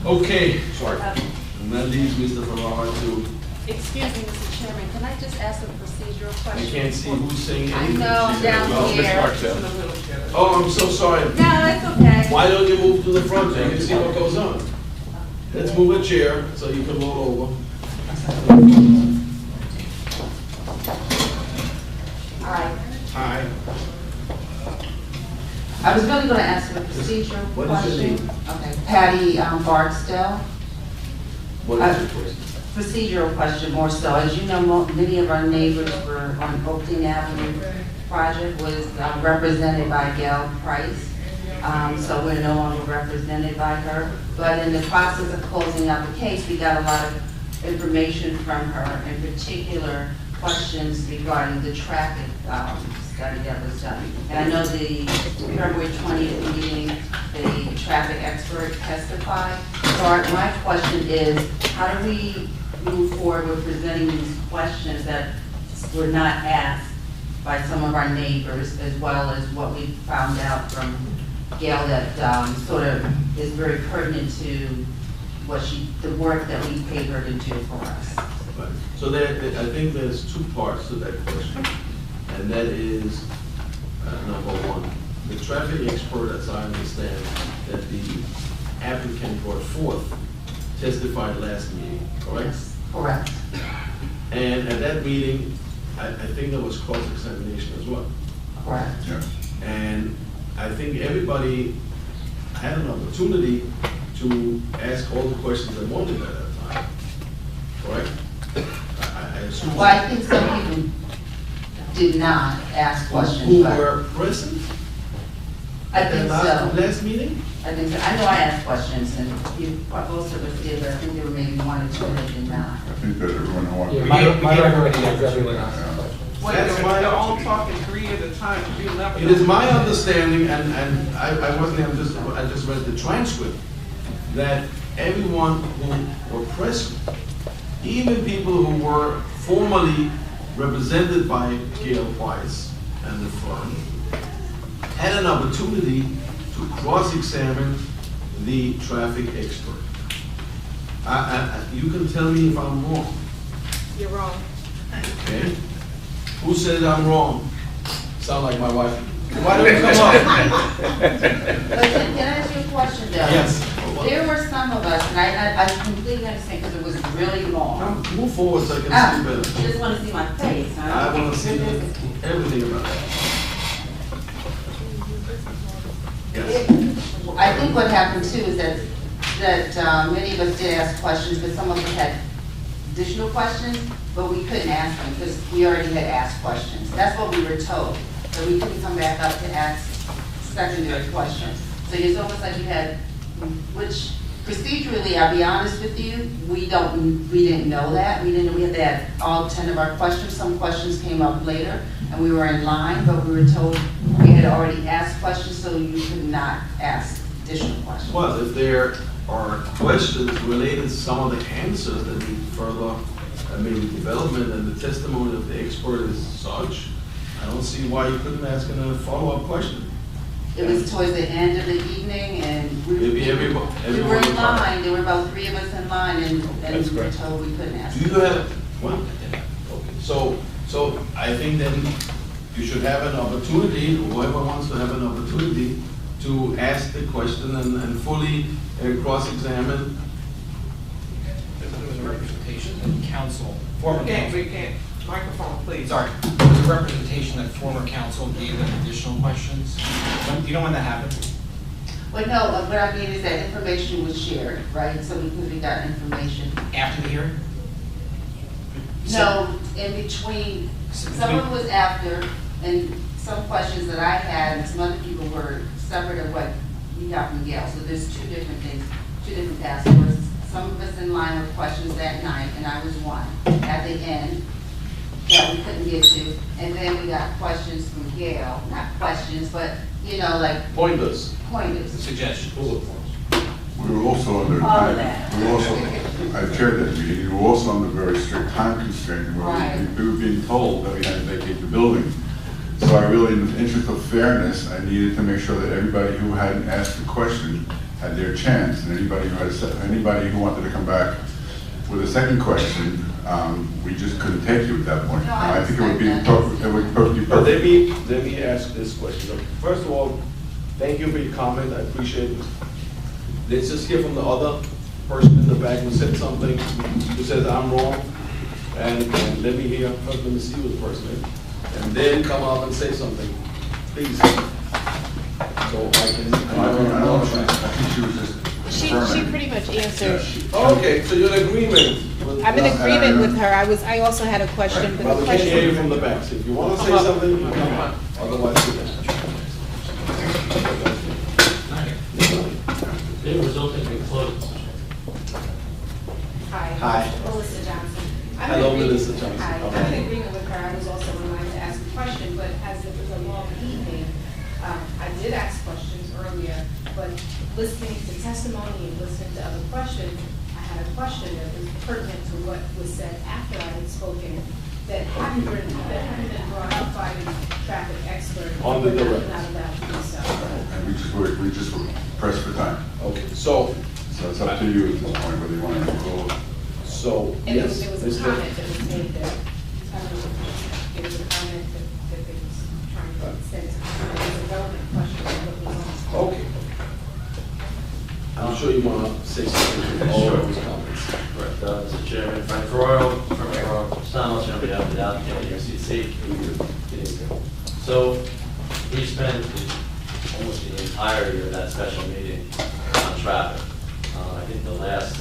Okay, sorry. And that leaves Mr. Farrar to, Excuse me, Mr. Chairman, can I just ask a procedural I question? can't see who's saying I anything. know, I'm down here. Oh, I'm so sorry. No, it's okay. Why don't you move to the front so you can see what goes on? Let's move a chair so you can roll over. Hi. Hi. I was really going to ask a procedural What is your question. name? Okay, Patty Barksdale. What is your question? Procedural question more so. As you know, many of our neighbors were on Oakdene Avenue project was represented by Gail Price. So we're no longer represented by her. But in the process of closing out the case, we got a lot of information from her, in particular questions regarding the traffic study that was done. And I know the February 20th meeting, the traffic expert testified. So my question is, how do we move forward with presenting these questions that were not asked by some of our neighbors, as well as what we found out from Gail that sort of is very pertinent to what the work that we paid her to do for us? Right. So I think there's two parts to that question. And that is, number one, the traffic expert, as I understand, that the applicant brought forth testified last meeting, correct? Correct. And at that meeting, I think there was cross-examination as well. Correct. Yeah. And I think everybody had an opportunity to ask all the questions they wanted at that time, correct? I assume. Well, I think some people did not ask questions. Who but were present I at think that so. last meeting? I think so. I know I asked questions, and most of us did, but I think there were maybe one or two that did not. I think that everyone who wants. Yeah, my recommendation is everyone else. Wait, they're all talking three at a time. You never It is my understanding, and I wasn't able to, I just read the transcript, that everyone who were present, even people who were formally represented by Gail Price and the firm, had an opportunity to cross-examine the traffic expert. You can tell me if I'm wrong, You're wrong. okay? Who said I'm wrong? Sound like my wife. Why don't you come up? But can I ask you a question, though? Yes. There were some of us, and I completely understand, because it was really long. Come, move forward so I can see You better. just want to see my face, huh? I want to see everything about that. Yes. I think what happened too is that many of us did ask questions, but some of us had additional questions, but we couldn't ask them because we already had asked questions. That's what we were told, that we couldn't come back up to ask secondary questions. So it's almost like you had, which procedurally, I'll be honest with you, we didn't know that. We had to have all 10 of our questions. Some questions came up later, and we were in line, but we were told we had already asked questions, so you could not ask additional questions. Well, if there are questions related to some of the answers that need further, maybe development, and the testimony of the expert is such, I don't see why you couldn't ask a follow-up question. It was towards the end of the evening, and we Maybe were everyone in line. There were about 3 of us in line, and That's we were correct. told we couldn't ask. Do you have, well, okay, so I think then you should have an opportunity, whoever wants to have an opportunity, to ask the question and fully cross-examine. There was a representation that council, former We council, can't. Microphone, please. sorry, there was a representation that former council gave them additional questions. Do you know when that happened? Well, no, what I mean is that information was shared, right? So we got information. After the hearing? No, in between, some of it was after, and some questions that I had, and some other people were separate of what we got from Gail. So there's two different things, two different paths. There was some of us in line with questions that night, and I was one at the end that we couldn't get to. And then we got questions from Gail, not questions, but, you know, like Pointers. pointers. Suggestion. Bullet points. We were also under, All of that. we were also, I chaired that meeting, we were also under very strict time constraint, and Right. we were being told that we had to vacate the building. So I really, in the interest of fairness, I needed to make sure that everybody who hadn't asked a question had their chance, and anybody who wanted to come back with a second question, we just couldn't take you at that point. No, I I think it would be understand it would be But perfect. let me ask this question. First of all, thank you for your comment, I appreciate it. Let's just hear from the other person in the back who said something, who says I'm wrong, and let me hear, first let me see who the person is, and then come up and say something, please. So I can. I think she was just She confirming. pretty much answered. Okay, so you're in agreement with. I'm in agreement with her. I also had a question, but Well, the we can hear you question. from the back, so if you want to say something, you can come up, otherwise you can. It was open and closed. Hi. Melissa Johnson. I'm in Hello, agreement- Melissa Johnson. Hi, Okay. I'm in agreement with her. I was also in line to ask a question, but as it was a long evening, I did ask questions earlier, but listening to testimony and listening to other questions, I had a question that was pertinent to what was said after I had spoken, that hadn't been brought up by the traffic expert. On the We're direct. not allowed to do so. And we just were pressed for time. Okay, so, So it's up to you at this point whether you want to go. so, And yes. there was a Mr. comment that was made that, there was a comment that they was trying to send, it was a relevant question of what was on. Okay. I'm sure you want to say something to all of those comments. Correct, Mr. Chairman, Frank Ferraro, Samos, on behalf of the applicant, AUCC. So, we spent almost the entirety of that special meeting on traffic. I think the last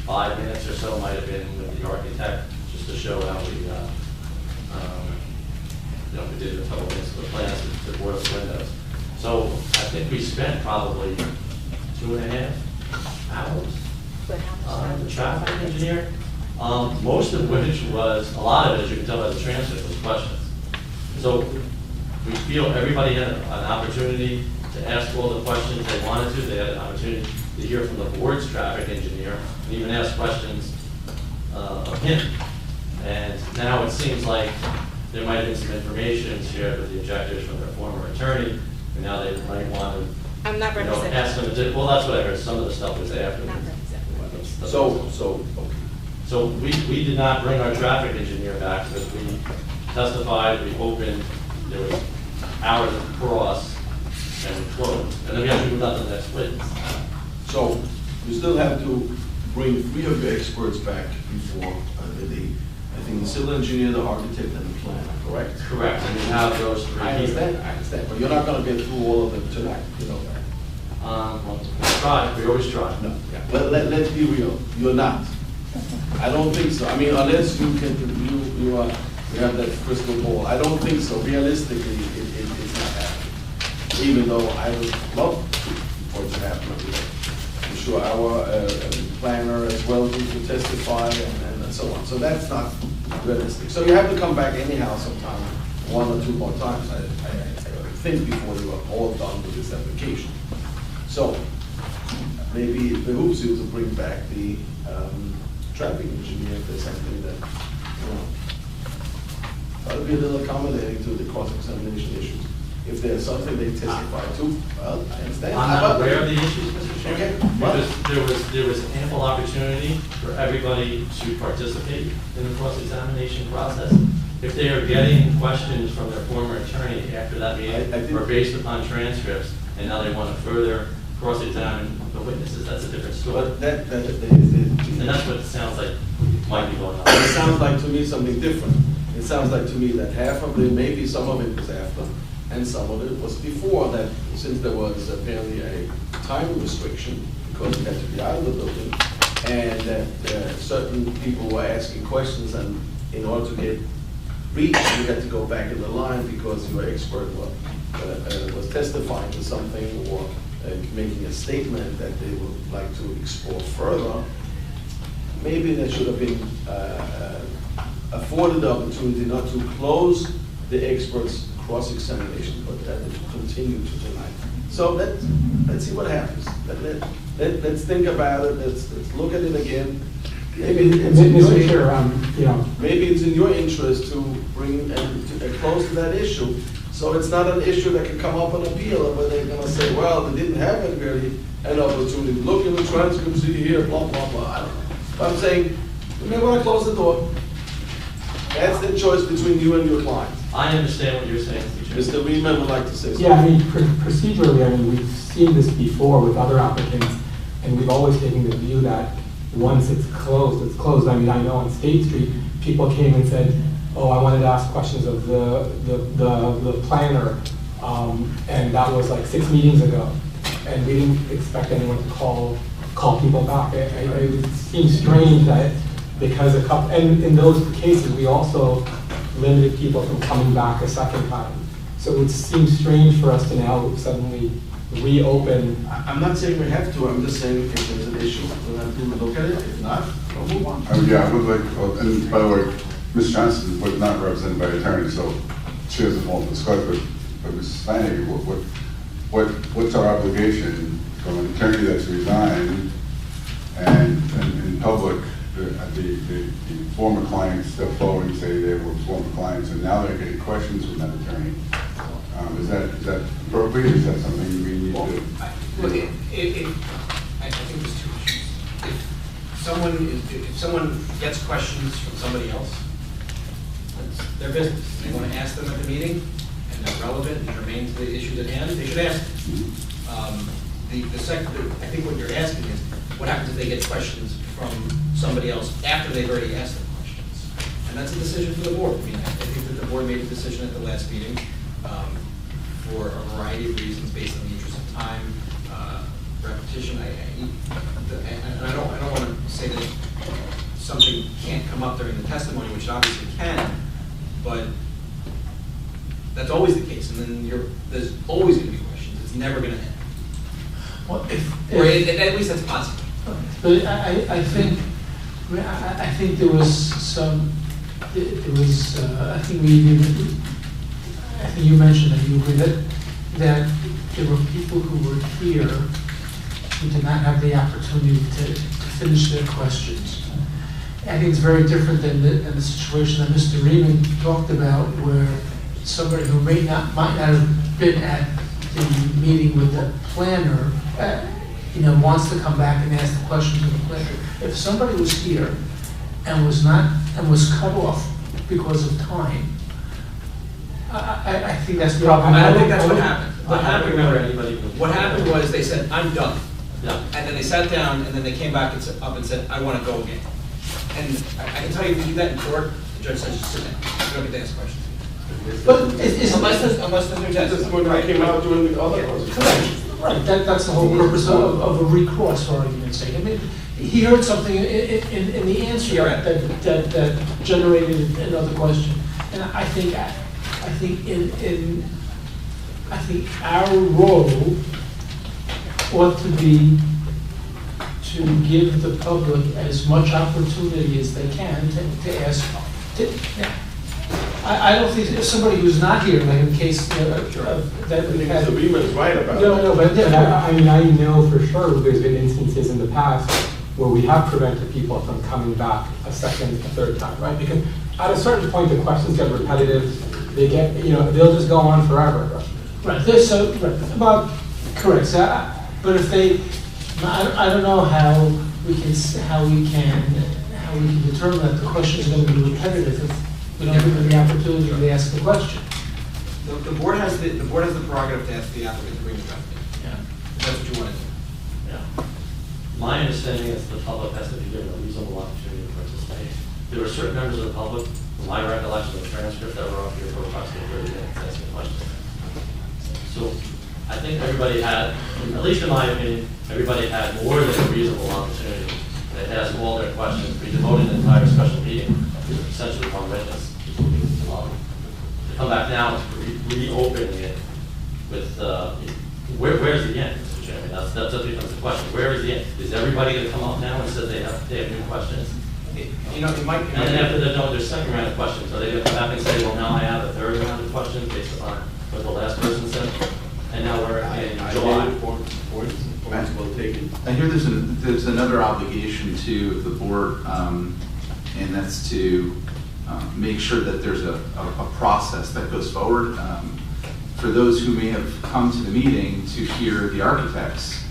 5 minutes or so might have been with the architect, just to show how we, we did a couple things to the plans, the board's windows. So, I think we spent probably 2.5 hours But how much time? the traffic engineer, most of which was, a lot of it, as you can tell by the transcript, was questions. So we feel everybody had an opportunity to ask all the questions they wanted to. They had an opportunity to hear from the board's traffic engineer and even ask questions of him. And now it seems like there might have been some information shared with the objectors from their former attorney, and now they might want to I'm not representing. ask them to do, well, that's what I heard, some of the stuff was after. Not representing. Okay. So we did not bring our traffic engineer back because we testified, we opened, there was hours of cross and we closed. And then we actually moved on to the next witness. So, you still have to bring 3 of your experts back before I think the civil engineer, the architect, and the planner, correct? Correct, and we have those 3 I understand, but you're not gonna get through all of them tonight, you know that. Well, we always try. No, yeah. Let's be real, you're not. I don't think so. I mean, unless you can, you have that crystal ball. I don't think so. Realistically, it's not happening. Even though I would love for it to happen. I'm sure our planner as well needs to testify and so on. So that's not realistic. So you have to come back anyhow sometime, 1 or 2 more times, I think, before you are all done with this application. So maybe it behooves you to bring back the traffic engineer if there's something that, that'll be a little accommodating to the cross-examination issues. If there's something they testify to, well, I understand. I'm not aware of the issues, Mr. Chairman. Okay. Because there was ample opportunity for everybody to participate in the cross-examination process. If they are getting questions from their former attorney after that I meeting, think- or based upon transcripts, and now they want to further cross-examine the witnesses, that's a different story. But And that's what it sounds like might be going on. it sounds like to me something different. It sounds like to me that half of it, maybe some of it was after, and some of it was before that, since there was apparently a time restriction, because you had to be out of the building, and that certain people were asking questions, and in order to get reached, you had to go back in the line because your expert was testifying to something or making a statement that they would like to explore further. Maybe there should have been afforded the opportunity not to close the expert's cross-examination, but that it continue to tonight. So let's see what happens. Let's think about it. Let's look at it again. Maybe it's in Mr. Chair, maybe it's in your interest to bring a close to that issue, So it's not an issue that can come up on appeal, and where they're gonna say, well, they didn't have an opportunity. Look in the transcript, see here, blah, blah, blah. I don't know. But I'm saying, you may wanna close the door. That's the choice between you and your client. I understand what you're saying, teacher. Mr. Riemann would like to say something. Yeah, I mean, procedurally, I mean, we've seen this before with other applicants, and we've always taken the view that once it's closed, it's closed. I mean, I know on State Street, people came and said, oh, I wanted to ask questions of the planner, and that was like 6 meetings ago, and we didn't expect anyone to call people back. It seems strange that because and in those cases, we also limited people from coming back a second time. So it seems strange for us to now suddenly reopen. I'm not saying we have to, I'm just saying if there's an issue, we'll have to look at it. If not, we'll move on. Yeah, I would like, and by the way, Ms. Johnson was not represented by attorney, so she has a fault to discuss, but Ms. Flanagan, what's our obligation from an attorney that's resigned and in public, the former clients step forward and say they were former clients, and now they're getting questions from that attorney. Is that appropriate? Is that something we need to do? Look, I think there's two issues. If someone gets questions from somebody else, that's their business. They want to ask them at the meeting, and they're relevant and germane to the issues at hand, they should ask them. The second, I think what you're asking is, what happens if they get questions from somebody else after they've already asked them questions? And that's a decision for the board. I mean, I think that the board made a decision at the last meeting for a variety of reasons based on the interest of time, repetition. And I don't want to say that something can't come up during the testimony, which it obviously can, but that's always the case. And then there's always going to be questions. It's never going to end. Well, Or at least that's possible. But I think there was some, I think you mentioned that you agree that there were people who were here who did not have the opportunity to finish their questions. I think it's very different than the situation that Mr. Riemann talked about, where somebody who might not have been at the meeting with the planner, wants to come back and ask the questions of the planner. If somebody was here and was cut off because of time, I think that's probably. I don't think that's what happened. I don't remember anybody. What happened was they said, "I'm done," Yeah. and then they sat down, and then they came back and up and said, "I want to go again." And I can tell you, if you do that in court, the judge says, "Just sit down. You don't get to ask questions." But unless there's no This is when test. I came out doing the other ones. correct, right? That's the whole purpose of a recourse, for argument's sake. I mean, he heard something in the answer You're right. that generated another question, and I think our role ought to be to give the public as much opportunity as they can to ask. I don't think somebody who's not here, like in the case that I we think had. Mr. Riemann is right about No, that. but I mean, I know for sure there's been instances in the past where we have prevented people from coming back a second, a third time, right? Because at a certain point, the questions get repetitive. They get, they'll just go on forever. right, about correct. So, but if they, I don't know how we can determine that the question is going to be repetitive if we don't give them the opportunity to ask the question. The board has the prerogative to ask the applicant to bring it up. Yeah. If that's what you want to do. Yeah. My understanding is the public has to be given a reasonable opportunity to participate. There were certain members of the public, from my recollection of the transcript, that were up here for approximately 30 minutes asking questions. So I think everybody had, at least in my opinion, everybody had more than a reasonable opportunity. They asked all their questions. We devoted an entire special meeting to essentially one witness. To come back now to reopening it with, where's the end, Mr. Chairman? That's becomes the question. Where is the end? Is everybody going to come up now and say they have new questions? It might. And then after their second round of questions, are they going to come back and say, well, now I have a third round of questions based upon what the last person said? And now we're in July. Points well taken. I hear there's another obligation to the board, and that's to make sure that there's a process that goes forward. for those who may have come to the meeting to hear the architects,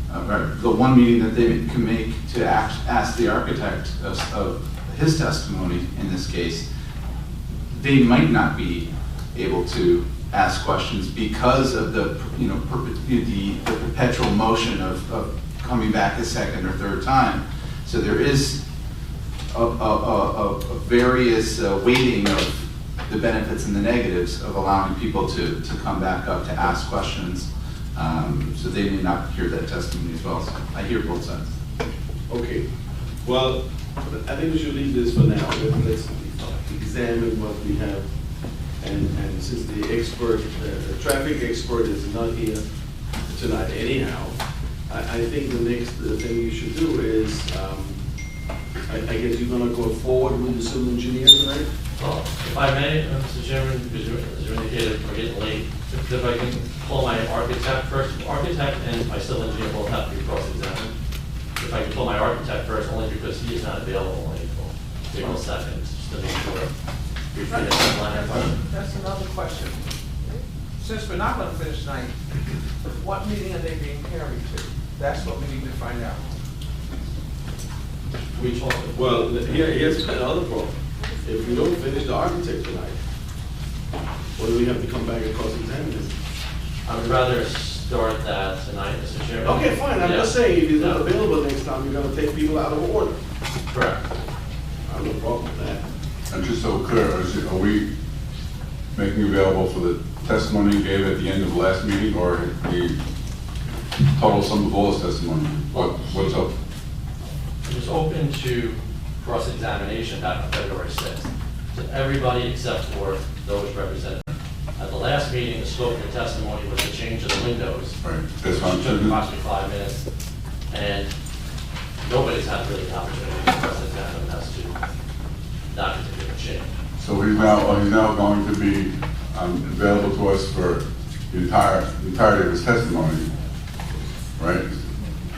the one meeting that they can make to ask the architect of his testimony in this case, they might not be able to ask questions because of the perpetual motion of coming back a second or third time. So there is a various weighting of the benefits and the negatives of allowing people to come back up to ask questions. So they may not hear that testimony as well. So I hear both sides. Okay, well, I think we should leave this for now. Let's examine what we have. And since the expert, the traffic expert is not here tonight anyhow, I think the next thing you should do is, I guess you're gonna go forward with the civil engineer tonight? Well, if I may, Mr. Chairman, because you indicated we're getting late, if I can call my architect first. Architect and my civil engineer both have to be cross-examined. If I can call my architect first, only because he is not available until April 2nd, just to make sure we finish the plan. That's another question. Since we're not gonna finish tonight, what meeting are they being carried to? That's what we need to find out. We talked. Well, here's another problem. If we don't finish the architect tonight, what do we have to come back and cross-examine this? I would rather start that tonight, Mr. Chairman. Okay, fine, I'm just Yeah. saying, if he's not Yeah. available next time, you're gonna take people out of order. Correct. I have no problem with that. And just so clear, are we making available for the testimony you gave at the end of the last meeting, or the total sum of all his testimony? What's up? It was open to cross-examination back on February 6th. So everybody except for those represented. At the last meeting, the scope of the testimony was the change of the windows. Right, that's what I'm It took saying. approximately 5 minutes. And nobody's had really the opportunity to cross-examine as to that particular change. So he's now going to be available to us for the entirety of his testimony, right?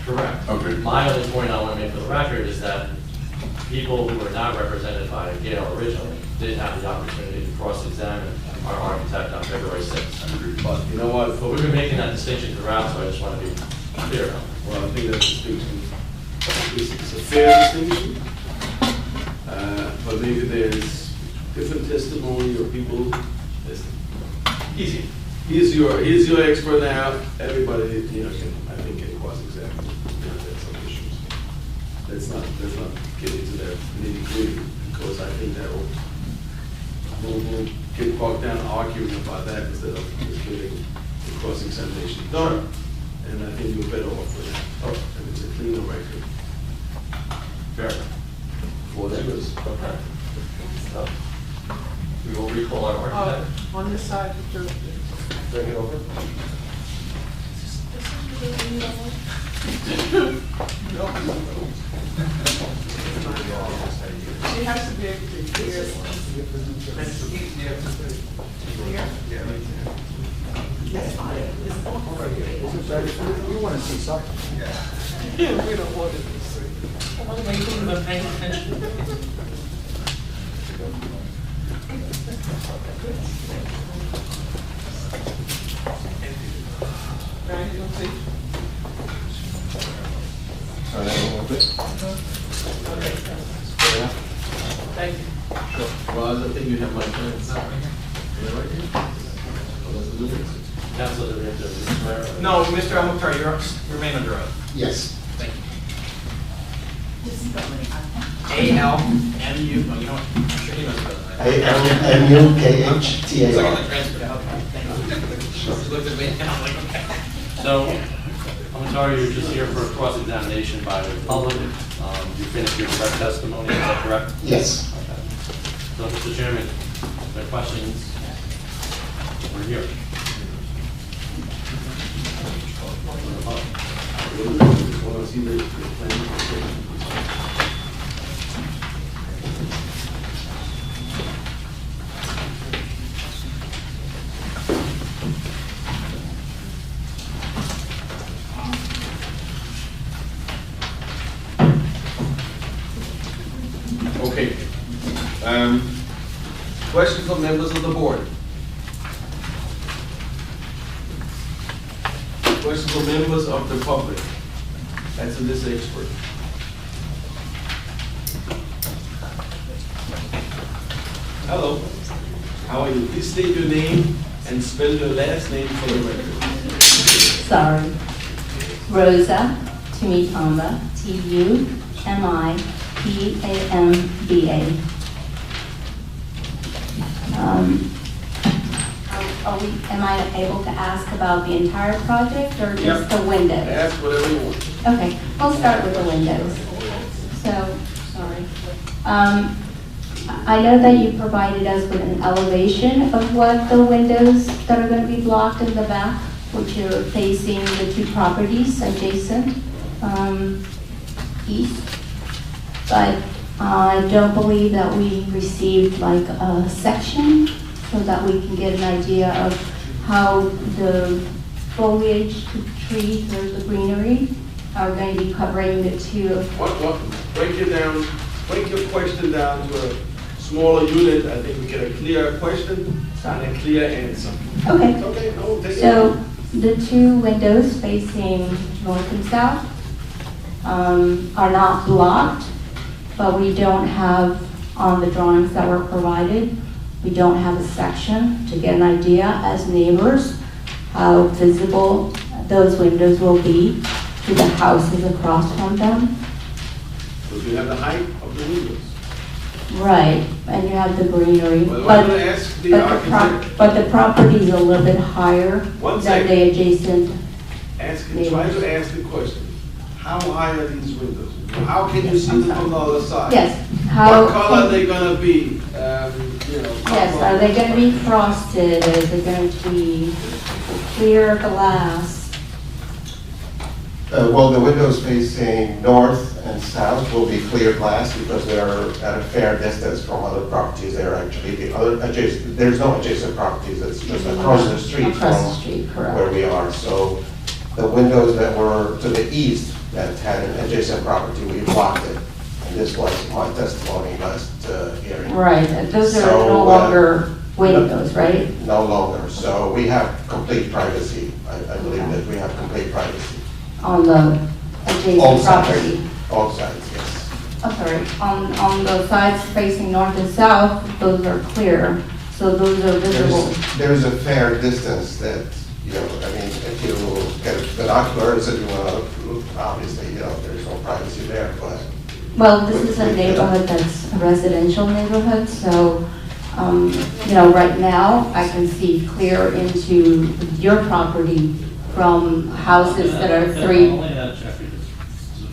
Correct. Okay. My only point I want to make for the record is that people who were not represented by Gail originally did have the opportunity to cross-examine our architect on February 6th. But you know what? But we've been making that distinction throughout, so I just want to be clear about it. Well, I think that distinction is a fair distinction. But maybe there's different testimony or people. Easy. He's your expert now. Everybody, I think can cross-examine. There's some issues. Let's not get into that nitty-gritty, because I think that we'll get bogged down arguing about that instead of just getting the cross-examination done. And I think you're better off with that. And it's a cleaner record. Fair. Whatever. Okay. So, we will recall our architect. On this side, Bring it over. she has to be able to hear. That's fine. We want to see something. Yeah, we don't want it to see. Now you don't see. Thank you. Roz, I think you have my plans. Is that right here? Oh, that's the new one. Council, do we have to swear? No, Mr. Al-Mukhtar, you remain under oath. Yes. Thank you. A-L-M-U, oh, you know what, I'm sure he knows about that. ALMUKHTA. It's like on the transcript. Okay, thank you. He looked at me and I'm like, okay. So, Al-Mukhtar, you're just here for a cross-examination by the public. You finished your direct testimony, is that correct? Yes. Okay. So, Mr. Chairman, the questions, we're here. Want to see the plan? Okay. Questions from members of the board? questions from members of the public? That's in this expert. Hello, how are you? Please state your name and spell your last name for the record. Sorry. Rosa Tumitamba, T-U-M-I-P-A-M-B-A. Am I able to ask about the entire project or just the windows? Ask whatever you want. Okay, we'll start with the windows. So, sorry. I know that you provided us with an elevation of what the windows that are going to be blocked in the back, which are facing the two properties adjacent, east. But I don't believe that we received like a section so that we can get an idea of how the foliage, the trees, or the greenery are going to be covering the two. What, break your question down to a smaller unit. I think we get a clear question and a clear answer. Okay. Okay, no, take it. So the two windows facing north and south are not blocked, but we don't have, on the drawings that were provided, we don't have a section to get an idea as neighbors how visible those windows will be to the houses across from them. So you have the height of the windows. Right, and you have the greenery. Well, I'm going to ask the architect. But the property is a little bit higher One than second. the adjacent. Try to ask the question. How high are these windows? How can you see them from the other side? Yes. What color are they going to be? Yes, are they going to be frosted? Is it going to be clear glass? Well, the windows facing north and south will be clear glass because they're at a fair distance from other properties. They're actually the other adjacent, there's no adjacent properties, it's just across the street Across the street, correct. where we are. So the windows that were to the east that had an adjacent property, we blocked it. And this was my testimony last hearing. Right, those are So, no longer windows, right? No longer. So we have complete privacy. I believe that we have complete privacy. On the adjacent property? All sides, yes. I'm sorry, on the sides facing north and south, those are clear, so those are visible. There's a fair distance that, I mean, if you get binoculars and you want to look, obviously, there's no privacy there, but. Well, this is a neighborhood that's a residential neighborhood, so, right now, I can see clear into your property from houses that are three. Only Jeffrey,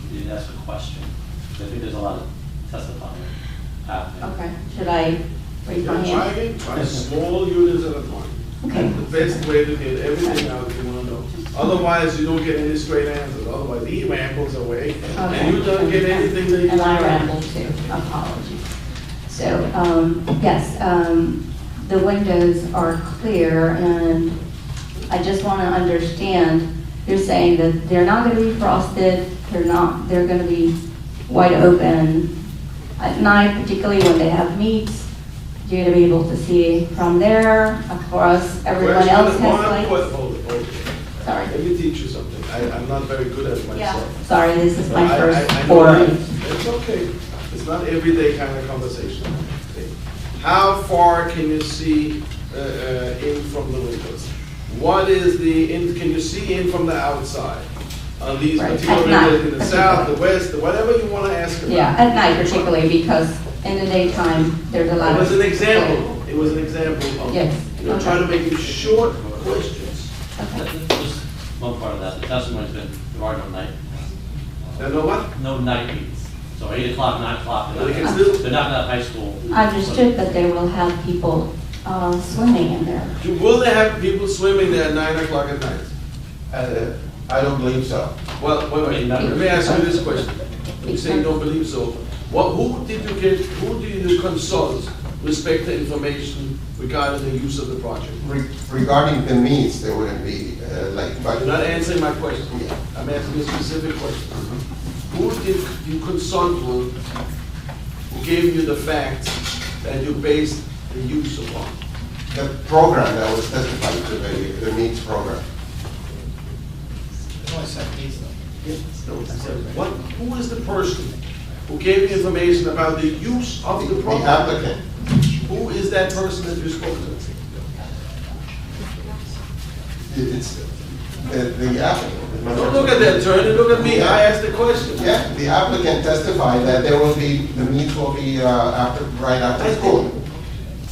you didn't ask a question. I think there's a lot of testifying happening. Okay, should I raise my hand? Try small units at a time. Okay. The best way to get everything out that you want to know. Otherwise, you don't get any straight answers. Otherwise, he rambles away, and you don't get anything that you And I want. ramble too, apologies. So, yes, the windows are clear, and I just want to understand, you're saying that they're not going to be frosted, they're going to be wide open at night, particularly when they have meets. You're going to be able to see from there across, everyone else has lights. Hold it. Sorry. Let me teach you something. I'm not very good at it myself. Yeah, sorry, this is my first I know foray. that. It's okay. It's not everyday kind of conversation. Okay. How far can you see in from the windows? What is can you see in from the outside? On these Right, particular at night, windows in the south, the west, whatever you want to ask about. Yeah, at night particularly, because in the daytime, there's a lot It of. was an example. It was an example of, Yes. try to make it short questions. Just one part of that, the testimony's been, there are no night. No what? No night meetings. So 8 o'clock, 9 o'clock, They can still- they're not at high school. I understood that they will have people swimming in there. Will they have people swimming there at 9 o'clock at night? I don't believe so. Well, wait, let me ask you this question. You say you don't believe so. Who do you consult with respect to information regarding the use of the project? Regarding the means, there wouldn't be, You're not answering my question. Yeah. I'm asking a specific question. Who did you consult with who gave you the facts that you based the use upon? The program that was testified to, the means program. Who is the person who gave you information about the use of the The property? applicant. Who is that person that you spoke to? It's the applicant. Don't look at that, attorney, look at me, I asked the question. Yeah, the applicant testified that there will be, the meets will be right after school.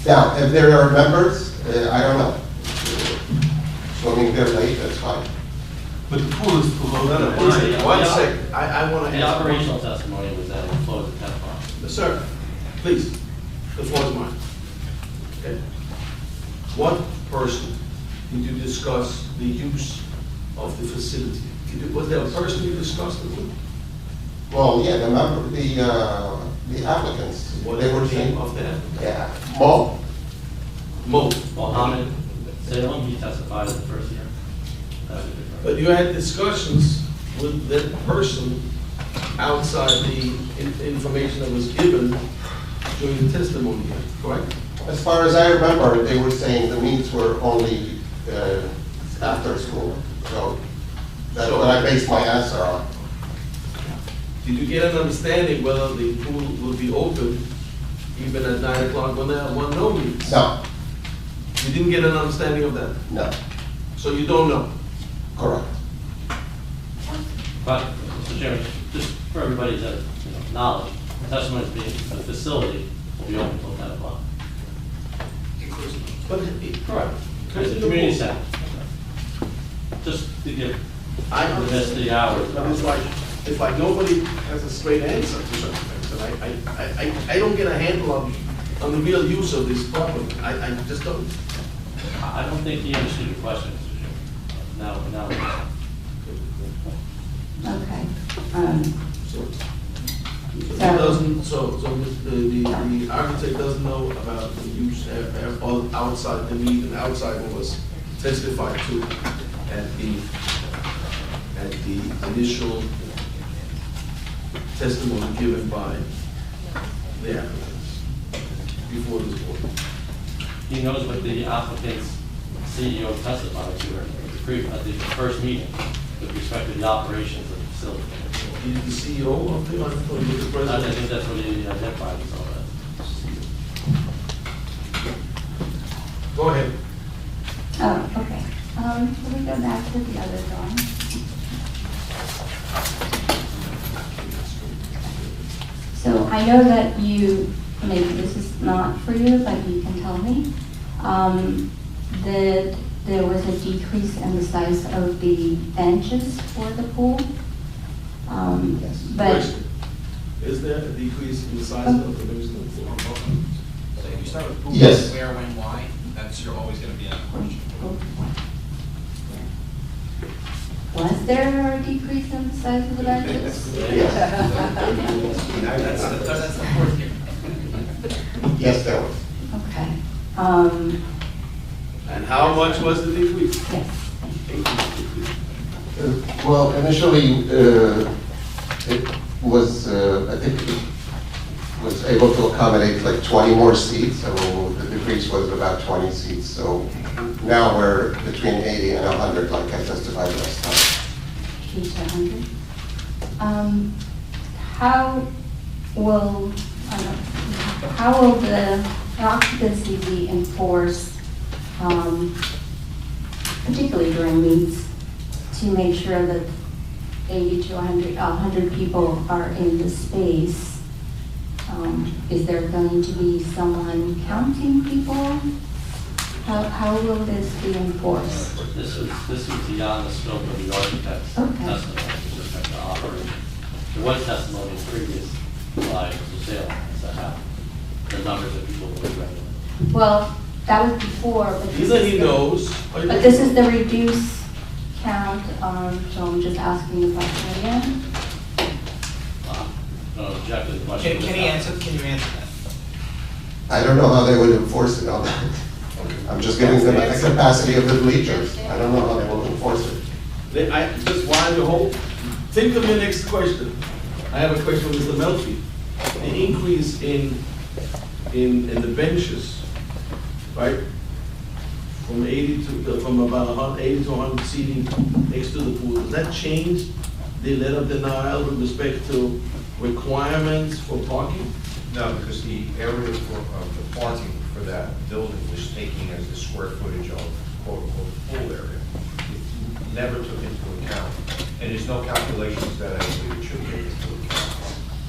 Now, if there are members, I don't know. Swimming there late, that's fine. But the pool is too low. No, Yeah. one second, I want to The ask. operational testimony was that it closed at 10 o'clock. Sir, please, the floor is mine. Okay. What person did you discuss the use of the facility? Was there a person you discussed it with? Well, yeah, the applicants. What They is were the name saying, of that? yeah, Mo, Mo. Mohammed Salem, he testified in the first year. But you had discussions with that person outside the information that was given during the testimony, correct? as far as I remember, they were saying the meets were only after school. So that's what I based my answer on. Did you get an understanding whether the pool will be open even at 9 o'clock when there are no meetings? No, You didn't get an understanding of that? no, So you don't know? correct. But, Mr. Chairman, just for everybody's knowledge, the testimony is being, the facility will be open until 10 o'clock. But Correct. It's a community center. Just to give I the rest of the hours. But it's like nobody has a straight answer to certain things. And I don't get a handle on the real use of this property. I just don't. I don't think he understood your question, Mr. Chairman. Now. Okay. So he doesn't, so the architect doesn't know about the use outside the meeting, outside what was testified to at the initial testimony given by the applicants before this board. He knows what the applicant's CEO testified to at the first meeting with respect to the operations of the facility. He's the CEO of the president? I think that's what he identified as all that. Go ahead. Oh, okay. Let me go back to the other drawing. So I know that you, maybe this is not for you, but you can tell me, that there was a decrease in the size of the benches for the pool. But Question. Is there a decrease in the size of the benches? So if you start with who, Yes. where, when, why, that's, you're always gonna be on a question. was there a decrease in the size of the benches? That's the fourth year. Yes, there was. Okay. And how much was the decrease? Yes. Well, initially, it was, I think it was able to accommodate like 20 more seats, so the decrease was about 20 seats. So now we're between 80 and 100, like I testified last time. 80 to 100. How will the occupancy be enforced, particularly during meets, to make sure that 80 to 100 people are in the space? Is there going to be someone counting people? How will this be enforced? This is beyond the scope of the architect's Okay. testimony with respect to operation. There was testimony in previous by Mr. Salem as to how the numbers of people will be regulated. Well, that was before, but this Either is he the- knows, or he But this is the reduced count, so I'm just asking the question again. Object to the question. Can you answer that? I don't know how they would enforce it on that. I'm just giving them the capacity of the bleachers. I don't know how they will enforce it. Just while you hold, think of your next question. I have a question for Mr. Melfi. The increase in the benches, right? from 80 to, from about 80 to 100 seating next to the pool. Does that change the letter of denial with respect to requirements for parking? No, because the area of the parking for that building was taking as the square footage of quote-unquote pool area. It never took into account, and there's no calculations that I believe it should take into account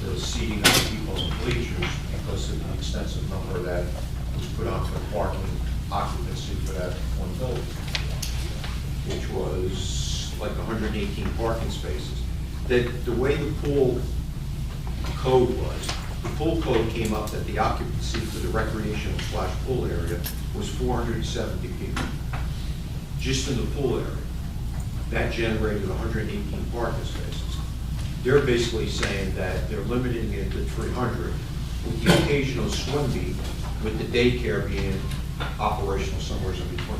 the seating of the people in bleachers because of the extensive number that was put on for parking occupancy for that one building, which was like 118 parking spaces. The way the pool code was, the pool code came up that the occupancy for the recreational / pool area was 470 people, just in the pool area. That generated 118 parking spaces. They're basically saying that they're limiting it to 300, with the occasional swim meet, with the daycare being operational somewhere in between.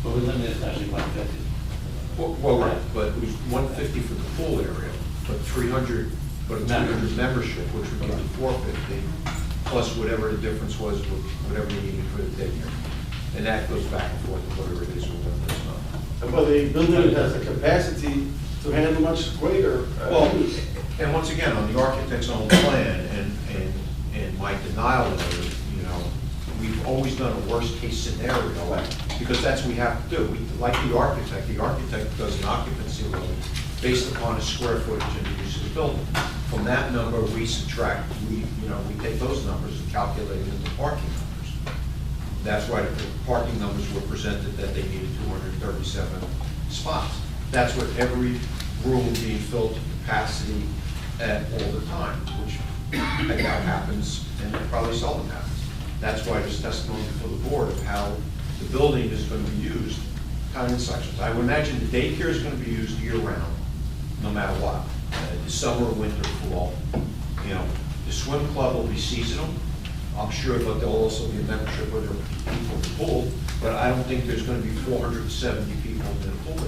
But we limited it actually 150. Well, right, but it was 150 for the pool area, but 300, but a 200 membership, which would give you 450, plus whatever the difference was with whatever you needed for the daycare. And that goes back and forth with whatever it is or whatever it's not. But the building has a capacity to handle much greater. Well, and once again, on the architect's own plan and my denial letter, you know, we've always done a worst case scenario because that's what we have to do. Like the architect does an occupancy load based upon a square footage and the use of the building. From that number, we subtract, we take those numbers and calculate it into parking numbers. That's why the parking numbers were presented that they needed 237 spots. That's what every room being filled to capacity at all the time, which I doubt happens, and it probably seldom happens. That's why there's testimony before the board of how the building is going to be used, kind of in sections. I would imagine the daycare is going to be used year-round, no matter what. Summer, winter, fall. You know, the swim club will be seasonal. I'm sure that there'll also be a membership where there will be people in the pool, but I don't think there's going to be 470 people in the pool.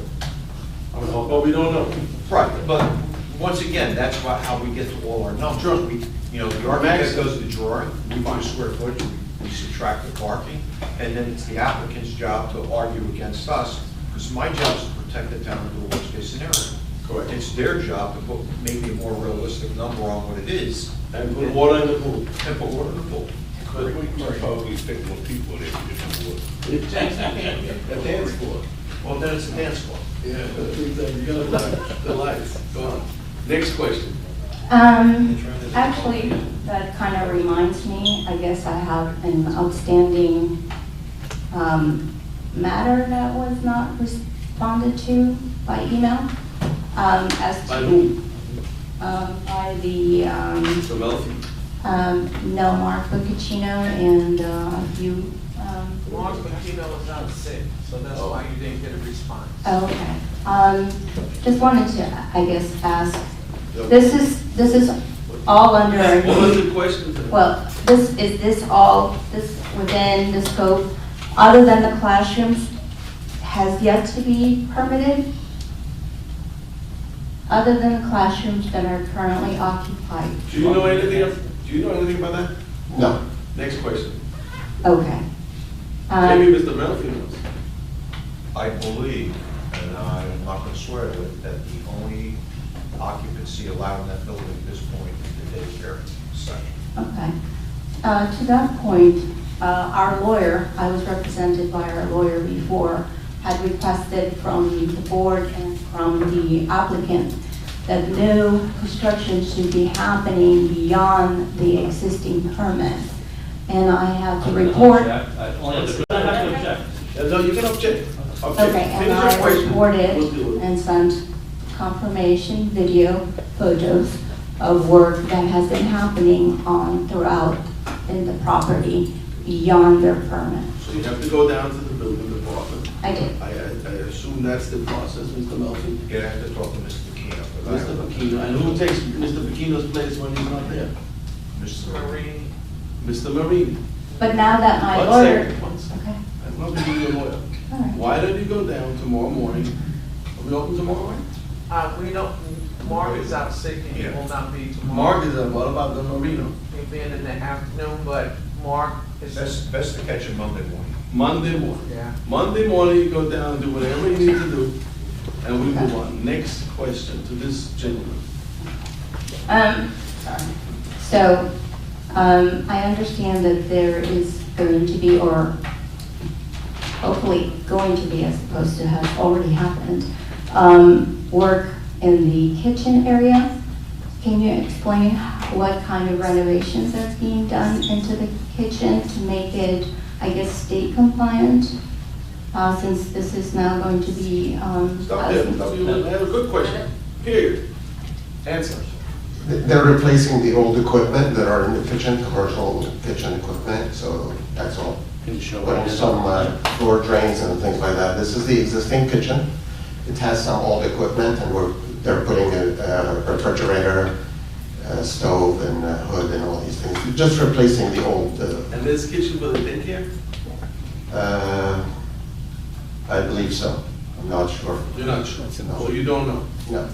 But we don't know. Right, but once again, that's how we get to all our numbers. Sure. The architect does the drawing, we find square footage, we subtract the parking, and then it's the applicant's job to argue against us, because my job is to protect the town under the worst case scenario. Correct. It's their job to put maybe a more realistic number on what it is. And put water in the pool. And put water in the pool. Probably fit more people there if it A dance floor. Well, then it's a dance floor. Yeah, you gotta light the lights. Go on. Next question. Actually, that kind of reminds me, I guess I have an outstanding matter that was not responded to by email. As By to, whom? by the, Mr. Melfi? no, Mark Bucacino and you. Mark McKenna was out sick, so that's why you didn't get a response. Okay. Just wanted to, I guess, ask, this is all under. What was the question? Well, is this all, this within the scope, other than the classrooms, has yet to be permitted? Other than the classrooms that are currently occupied? Do you know anything about that? No. Next question. Okay. Maybe Mr. Melfi knows. I believe, and I'm not going to swear to it, that the only occupancy allowed in that building at this point is the daycare section. Okay. To that point, our lawyer, I was represented by our lawyer before, had requested from the board and from the applicant that no construction should be happening beyond the existing permit. And I have to report. I only have to object. No, you can object. Okay, and I reported and sent confirmation video, photos of work that has been happening on throughout in the property beyond their permit. So you have to go down to the building department. I did. I assume that's the process, Mr. Melfi. You have to talk to Mr. Aquino. Mr. Aquino, and who takes Mr. Aquino's place when he's not there? Mr. Marini. Mr. Marini. But now that my One lawyer. second, one second. Okay. I'm not being your lawyer. All right. Why don't you go down tomorrow morning? Are we open tomorrow morning? We don't, Mark is out sick and he Yeah. will not be tomorrow. Mark is up, what about the Marino? He'll be in the afternoon, but Mark is. Best to catch him Monday morning. Monday morning. Yeah. Monday morning, you go down, do whatever you need to do, and we move on. Next question to this gentleman. So, I understand that there is going to be, or hopefully going to be, as opposed to have already happened, work in the kitchen area. Can you explain what kind of renovations are being done into the kitchen to make it, I guess, state compliant? Since this is now going to be, Stop there. I have a good question. Period. Answer. They're replacing the old equipment that are in the kitchen, commercial kitchen equipment, so that's all. Can you show Putting what it is? some floor drains and things like that. This is the existing kitchen. It has some old equipment, and they're putting a refrigerator, stove, and hood, and all these things. Just replacing the old. And this kitchen for the daycare? I believe so. I'm not sure. You're not sure? So you don't know? No.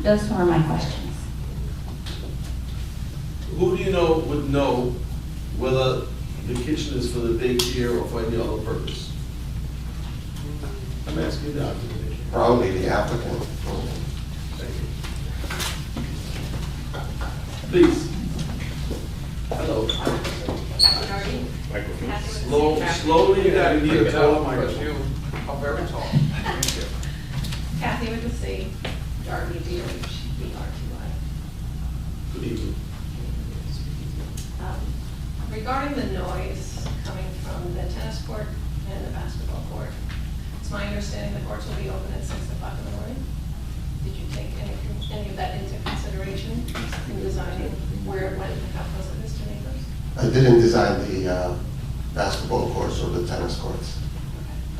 those were my questions. Who do you know would know whether the kitchen is for the daycare or for any other purpose? I'm asking the applicant. Probably the applicant. Thank you. Please. Hello. Slowly, I need a taller microphone. You are very tall. Thank you. Kathy with the C, Darby, D-H-B-R-T-Y. Good evening. Regarding the noise coming from the tennis court and the basketball court, it's my understanding the courts will be open at 6 o'clock in the morning. Did you take any of that into consideration in designing where it went and how close it is to neighbors? I didn't design the basketball courts or the tennis courts.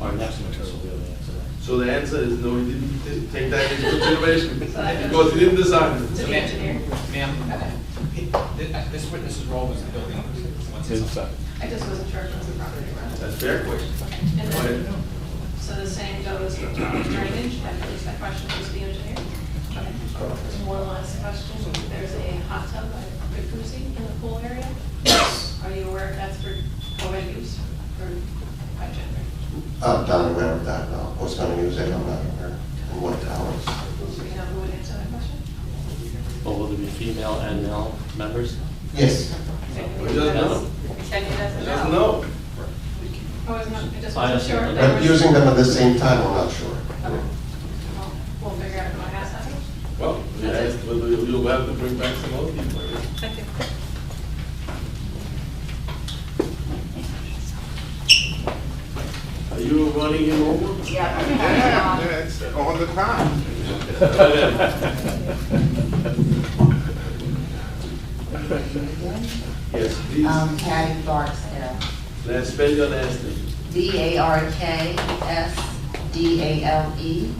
Our next witness will be able to answer that. So the answer is no, he didn't take that into consideration because he didn't design it. To the engineer? Ma'am, this witness's role was the building. I just wasn't sure if it was a property around. That's a fair question. And Go then, ahead. so the same goes with drainage, that was that question was the engineer. Okay. There's one last question. There's a hot tub by jacuzzi in the pool area. Are you aware if that's for co-ed use or by gender? I'm not aware of that, no. Who's going to use it, I'm not aware. And what hours. Do you know who would answer that question? Well, will there be female and male members? Yes. He doesn't know. Said he He doesn't doesn't know. know. Oh, I just I wasn't sure. if understand. there But was- using them at the same time, I'm not sure. Okay. Well, we'll figure out who I asked that. Well, you'll have to bring back some other people. Thank you. Are you running him over? Yeah, it's all the time. Yes, please. Patty Barksdale, Let's spell your last name. D-A-R-K-S-D-A-L-E.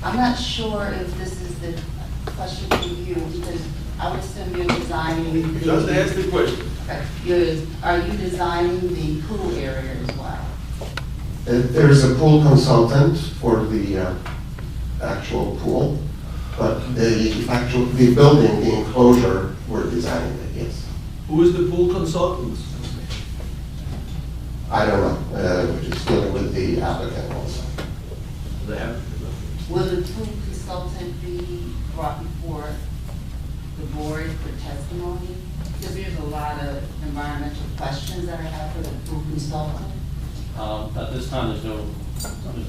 I'm not sure if this is the question for you, because I would assume you're designing the... Just ask the question. Okay. Are you designing the pool area as well? There's a pool consultant for the actual pool, but the building, the enclosure, we're designing it, yes. Who is the pool consultant? I don't know, we're just dealing with the applicant also. They have. Will the pool consultant be brought before the board for testimony? Because there's a lot of environmental questions that I have for the pool consultant. At this time, there's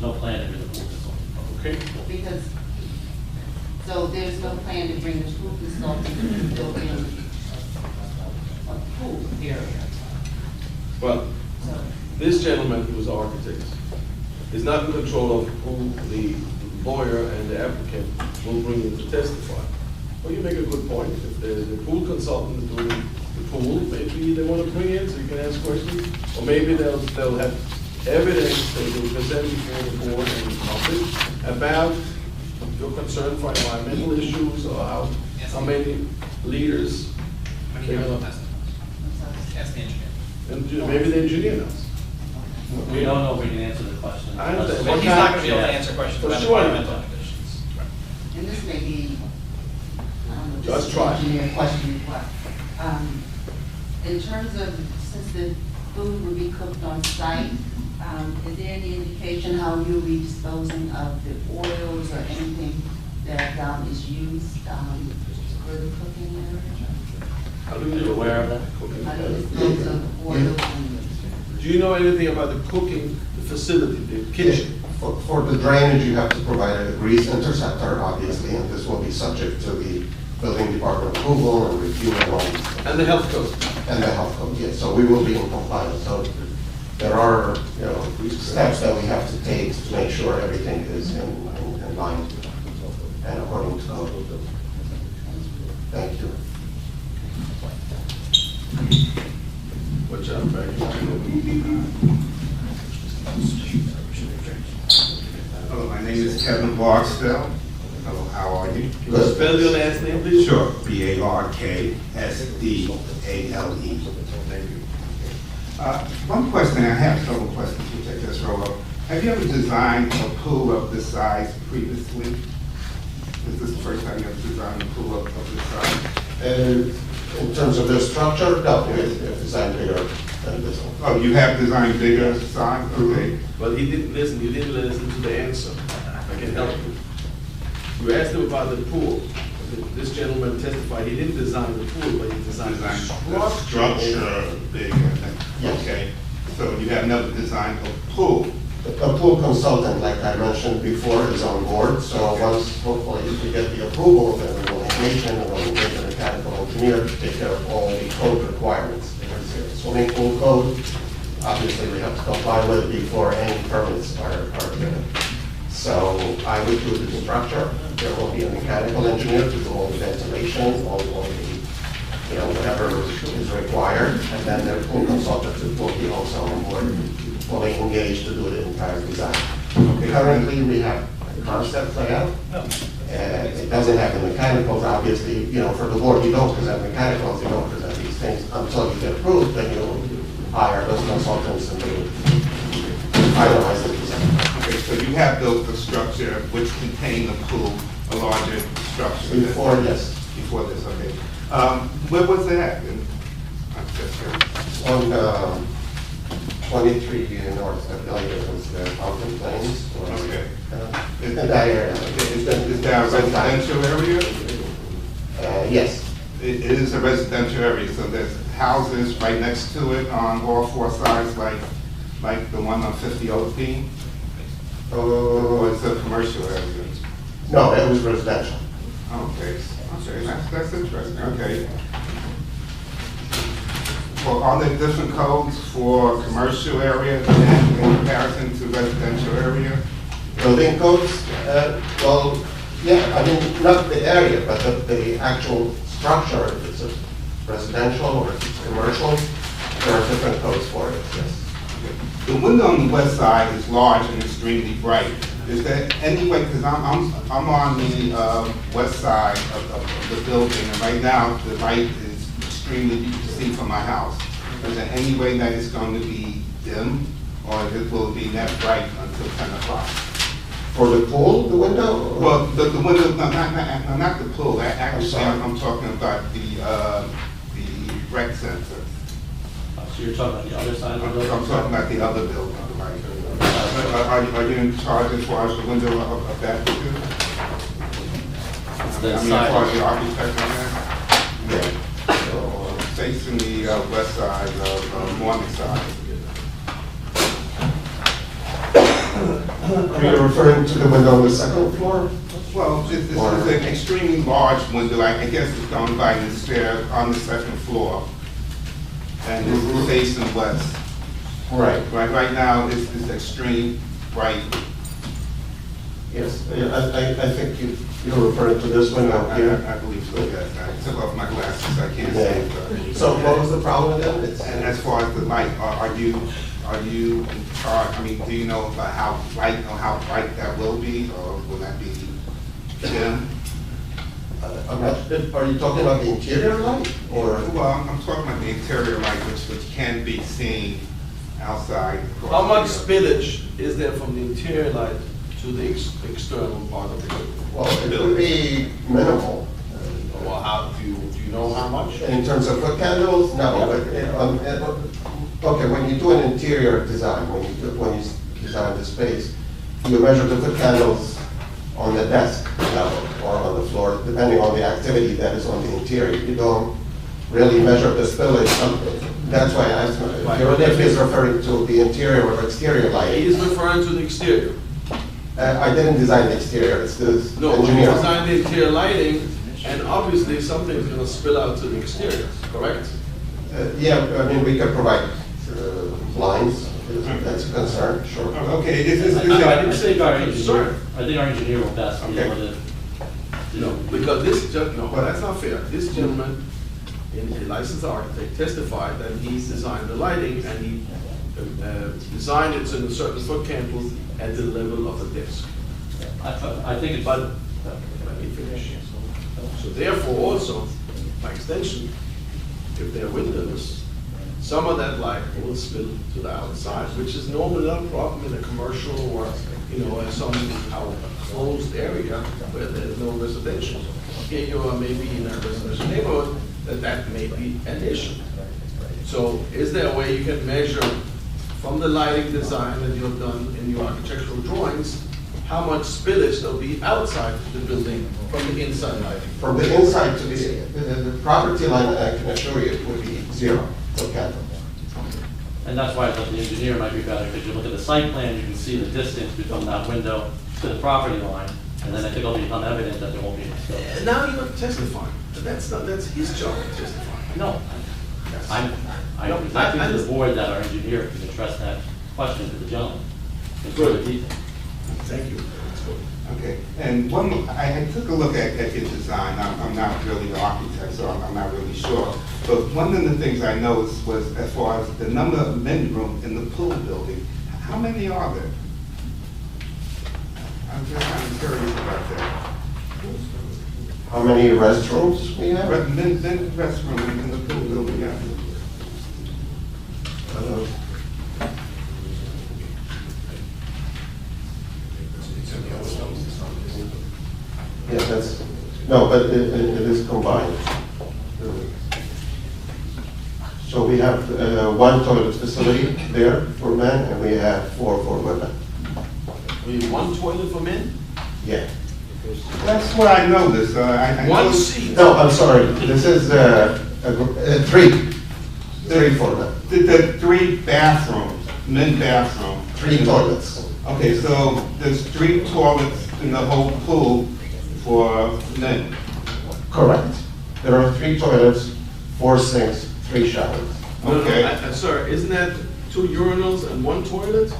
no plan to bring the pool consultant. Okay. Because, so there's no plan to bring the pool consultant to build in a pool area. Well, So, this gentleman who was the architect is not in control of who the lawyer and the applicant will bring in to testify. Well, you make a good point. If there's a pool consultant doing the pool, maybe they want to bring in so you can ask questions. Or maybe they'll have evidence they will present before the board and the public about your concern for environmental issues or how many leaders. Ask the engineer. And maybe the engineer knows. We don't know if we can answer the question. I understand. Well, he's not going to be able to answer questions For about sure. environmental conditions. and this may be, I don't know, Just just try. an engineer question, but, in terms of, since the food will be cooked on site. Is there any indication how you'll be disposing of the oils or anything that is used for the cooking area? Are you aware of that? How do you dispose of oils and... Do you know anything about the cooking, the facility, the kitchen? For the drainage, you have to provide a grease interceptor, obviously, and this will be subject to the building department approval and review and all. And the health code? And the health code, yes, so we will be in compliance. So there are, steps that we have to take to make sure everything is in line and according to code. Thank you. Watch out, back. Hello, my name is Kevin Barksdale. Hello, how are you? Can you spell your last name, please? Sure, Barksdale. One question, I have several questions which I just wrote up. Have you ever designed a pool of this size previously? Is this the first time you ever designed a pool of this size? In terms of the structure, no, we have designed bigger than this one. Oh, you have designed bigger size? Okay. But he didn't listen, you didn't listen to the answer. I can help you. You asked him about the pool. This gentleman testified he didn't design the pool, but he designed the Structure bigger. Yes. Okay. So you have never designed a pool? A pool consultant, like I mentioned before, is on board. So once, hopefully, if we get the approval, then we will engage him and we'll engage a mechanical engineer to take care of all the code requirements. There's a swimming pool code. Obviously, we have to comply with it before any permits are given. So I would do the structure. There will be a mechanical engineer to do all the ventilation, all the, whatever is required. And then the pool consultant will be also on board, fully engaged to do the entire design. Okay. Currently, we have a concept layout. It doesn't have the mechanicals, obviously. For the board, you don't present mechanicals, you don't present these things until you get approved. Then you hire those consultants and they finalize the design. Okay, so you have built the structure which contained the pool, a larger structure? Before, yes. Before this, okay. Where was that? On 23 North, I believe it was the Fountain Plains. Okay. In that area. Is that a residential area? Yes. It is a residential area, so there's houses right next to it on all four sides, like the one on 50 Oakdene? Or it's a commercial area? No, it was residential. Okay, that's interesting, okay. Well, are there different codes for commercial area in comparison to residential area? Building codes? Well, yeah, I mean, not the area, but the actual structure, if it's a residential or if it's commercial, there are different codes for it, yes. The window on the west side is large and extremely bright. Is there any way, because I'm on the west side of the building, and right now the light is extremely deep to see from my house. Is there any way that it's going to be dim, or will it be that bright until 10 o'clock? For the pool, the window? Well, the window, not the pool. Actually, I'm talking about the rec center. So you're talking about the other side of the building? I'm talking about the other building. Are you in charge as far as the window of that too? As far as the architect on that? Yeah. So facing the west side of Morningside. Are you referring to the window on the second floor? Well, it's an extremely large window. I guess it's going by the stair on the second floor. And it's facing west. Right. Right now, it's extreme bright. Yes, I think you're referring to this window here. I believe so, yes. I took off my glasses, I can't see. So what was the problem then? And as far as the light, are you in charge? I mean, do you know about how bright that will be, or will that be dim? Are you talking about the interior light, or? Well, I'm talking about the interior light, which can be seen outside. How much spillage is there from the interior light to the external part of the building? Well, it would be minimal. Well, how do you know how much? In terms of foot candles, no. Okay, Okay, when you do an interior design, when you design the space, you measure the foot candles on the desk level or on the floor, depending on the activity that is on the interior. You don't really measure the spillage. That's why I asked him if he's referring to the interior or exterior He lighting. is referring to the exterior. I didn't design the exterior, it's the No, when you engineer. design the interior lighting, and obviously something's gonna spill out to the exterior, correct? Yeah, I mean, we could provide blinds, if that's a concern, sure. Okay, is I didn't say our concern. engineer, I think our engineer will best be Okay. able to. No, because this, no, well, that's not fair. This gentleman, a licensed architect, testified that he's designed the lighting and he designed it so a certain foot candle at the level of the desk. I think it's. But, let me finish. So therefore also, by extension, if there are windows, some of that light will spill to the outside, which is normally not a problem in a commercial or, some closed area where there's no residential. Here you are maybe in a residential neighborhood, that may be an issue. So is there a way you can measure from the lighting design that you've done in your architectural drawings, how much spillage there'll be outside the building from the inside lighting? From the inside to the property line, I can assure you it would be 0 foot candle. And that's why I thought the engineer might be better, because you look at the site plan, you can see the distance between that window to the property line, and then I think it'll become evident that there won't be. And now you're testifying. That's his job to testify. No, I'm No, presenting I to the just- board that our engineer can address that question to the gentleman. in further Good. detail. Thank you. Okay, and I took a look at your design. I'm not really an architect, so I'm not really sure. But one of the things I noticed was as far as the number of men rooms in the pool building, how many are there? I'm just kind of curious about that. How many restrooms we have? Men's restroom in the pool building, yeah. Yeah, no, but it is combined. So we have one toilet facility there for men, and we have 4 for women. We have one toilet for men? Yeah. That's what I noticed. I One noticed- seat? No, I'm sorry, this is 3. 3 for men. The 3 bathrooms, men bathroom. 3 toilets. Okay, so there's 3 toilets in the whole pool for men. Correct. There are 3 toilets, 4 sinks, 3 showers. Okay. Sir, isn't that 2 urinals and 1 toilet?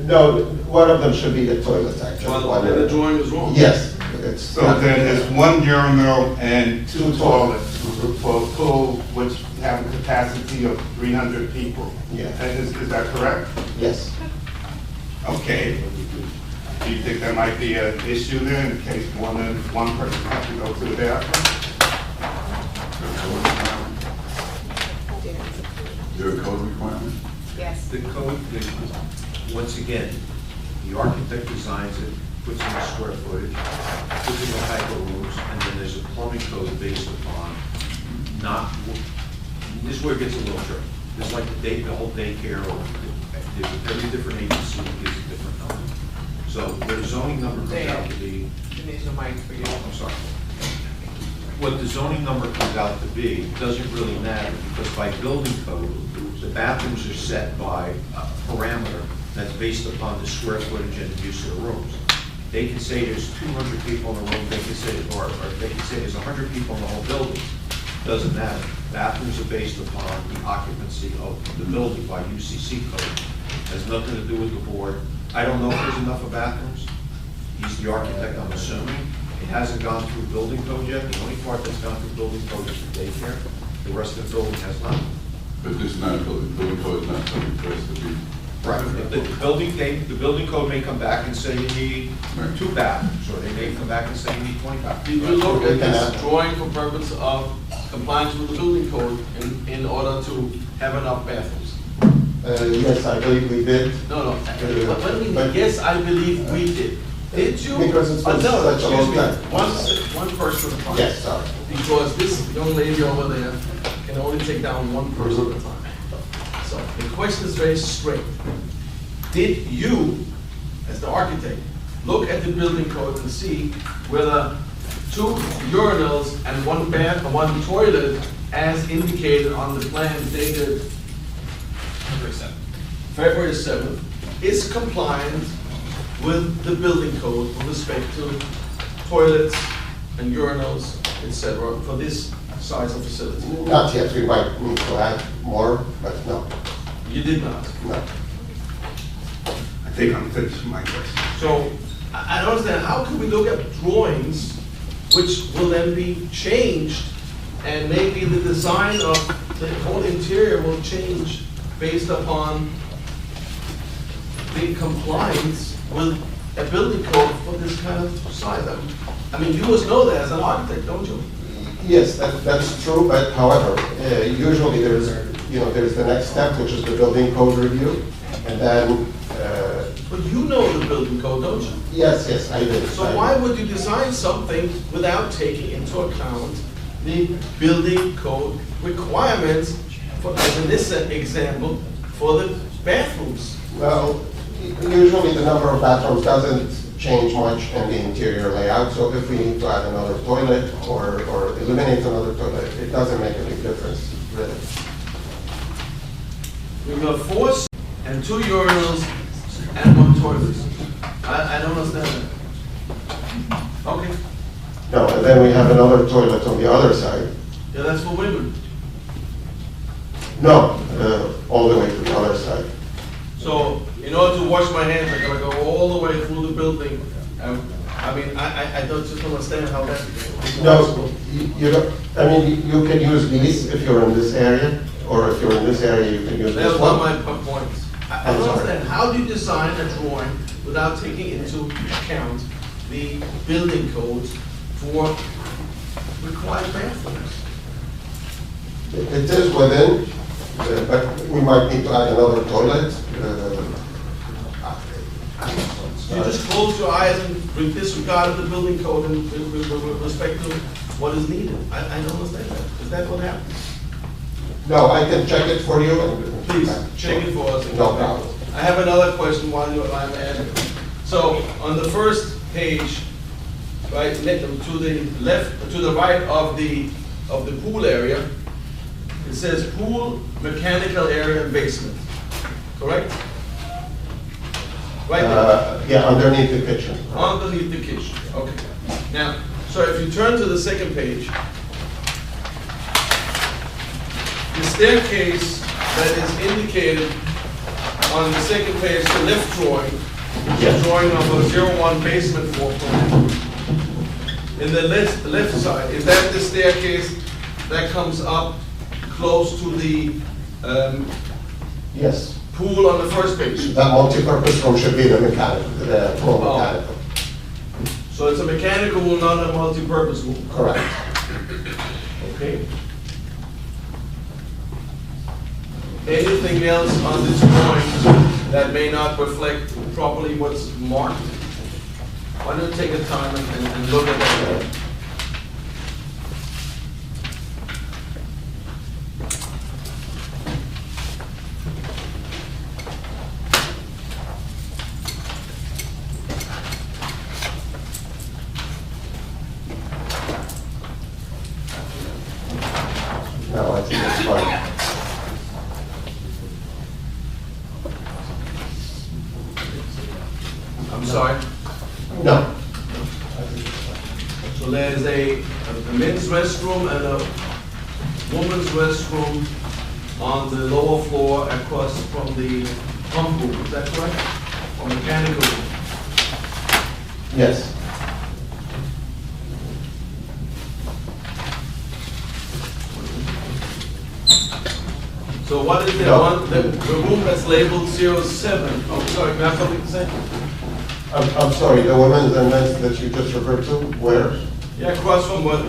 No, one of them should be a toilet, actually. Well, then the drawing is wrong. Yes, it's. So then there's 1 urinal and 2 toilets for a pool which have a capacity of 300 people. Yeah. And is that correct? Yes. Okay. Do you think that might be an issue there in case one person has to go to the bathroom? Is there a code requirement? Yes. The code, once again, the architect designs it, puts in the square footage, puts in the type of rooms, and then there's a plumbing code based upon not, this is where it gets a little tricky. There's like the whole daycare, or every different agency gives a different number. So what the zoning number comes out to be, She needs a mic for you. I'm sorry. What the zoning number comes out to be doesn't really matter, because by building code, the bathrooms are set by a parameter that's based upon the square footage and the use of the rooms. They can say there's 200 people in the room, they can say, or they can say there's 100 people in the whole building. Doesn't matter. Bathrooms are based upon the occupancy of the building by UCC code. Has nothing to do with the board. I don't know if there's enough of bathrooms. He's the architect, I'm assuming. It hasn't gone through building code yet. The only part that's gone through building code is the daycare. The rest of the building has not. But this is not a building code is not something for us to be. Right. The building code may come back and say you need 2 bathrooms, or they may come back and say you need 20 bathrooms. Did you look at this drawing for purpose of compliance with the building code in order to have enough bathrooms? Yes, I believe we did. No. What do you mean? Yes, I believe we did. Did you? Because it's been No, such a long excuse me. time. One person at a time. Yes, sorry. Because this young lady over there can only take down one person at a time. So The question is very straight. Did you, as the architect, look at the building code and see whether 2 urinals and 1 bath and 1 toilet, as indicated on the plan dated February 7th, is compliant with the building code with respect to toilets and urinals, etc., for this size of facility? Not yet, we might need to add more, but no. You did not? No. I think I'm finished with my question. So, I don't understand, how can we look at drawings which will then be changed, and maybe the design of the whole interior will change based upon the compliance with a building code for this kind of size? I mean, you must know that as an architect, don't you? Yes, that's true, but however, usually there's the next step, which is the building code review, and then... But you know the building code, don't you? Yes, I do. So why would you design something without taking into account the building code requirements, for, as in this example, for the bathrooms? Well, usually the number of bathrooms doesn't change much in the interior layout, so if we need to add another toilet or eliminate another toilet, it doesn't make a big difference, really. We have 4 and 2 urinals and 1 toilet. I don't understand that. Okay. No, and then we have another toilet on the other side. Yeah, that's for women. No, all the way to the other side. So, in order to wash my hands, I gotta go all the way through the building. I mean, I don't just understand how that's possible. No, you don't, I mean, you can use these if you're in this area, or if you're in this area, you can use That's this not one. my point. I don't understand, how do you design a drawing without taking into account the building codes for required bathrooms? It is within, but we might need to add another toilet. You just close your eyes and disregard the building code with respect to what is needed. I don't understand that. Is that what happens? No, I can check it for you. Please, check it for us. No problem. I have another question while I'm at it. So, on the first page, right, to the left, to the right of the pool area, it says pool, mechanical area, and basement. Correct? Right there. Yeah, underneath the kitchen. Underneath the kitchen. Okay. Now, so if you turn to the second page, the staircase that is indicated on the second page, the left drawing, which is drawing number 01 basement floor plan. In the left side, is that the staircase that comes up close to the Yes. pool on the first page? That multi-purpose room should be the mechanical, the pool mechanical. So it's a mechanical room, not a multi-purpose room? Correct. Okay. Anything else on this drawing that may not reflect properly what's marked? Why don't you take the time and look at that? No, I think it's fine. I'm sorry? No. So there's a men's restroom and a woman's restroom on the lower floor across from the pump room, is that correct? Or mechanical room? Yes. So what is the one, the room that's labeled 07? Oh, sorry, can I have something to say? I'm sorry, the women's and men's that you just referred to, where? Yeah, across from what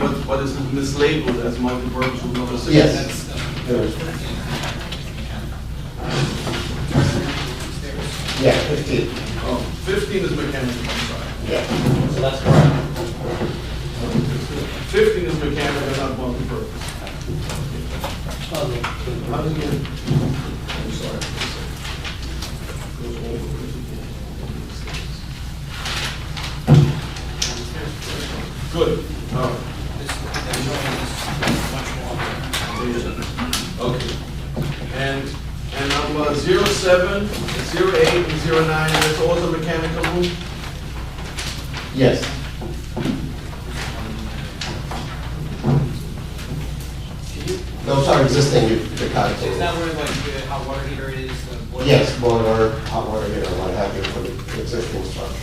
is mislabeled as multi-purpose room number 6. Yes. Yeah, 15. Oh, 15 is mechanical, I'm sorry. Yeah. So that's correct. 15 is mechanical, not multi-purpose. How do you get? I'm sorry. 07, 08, and 09, that's also mechanical room? Yes. Those are existing mechanical. Is that where like the hot water heater is? The boiler? Yes, boiler, hot water heater, what have you, for the existing structure.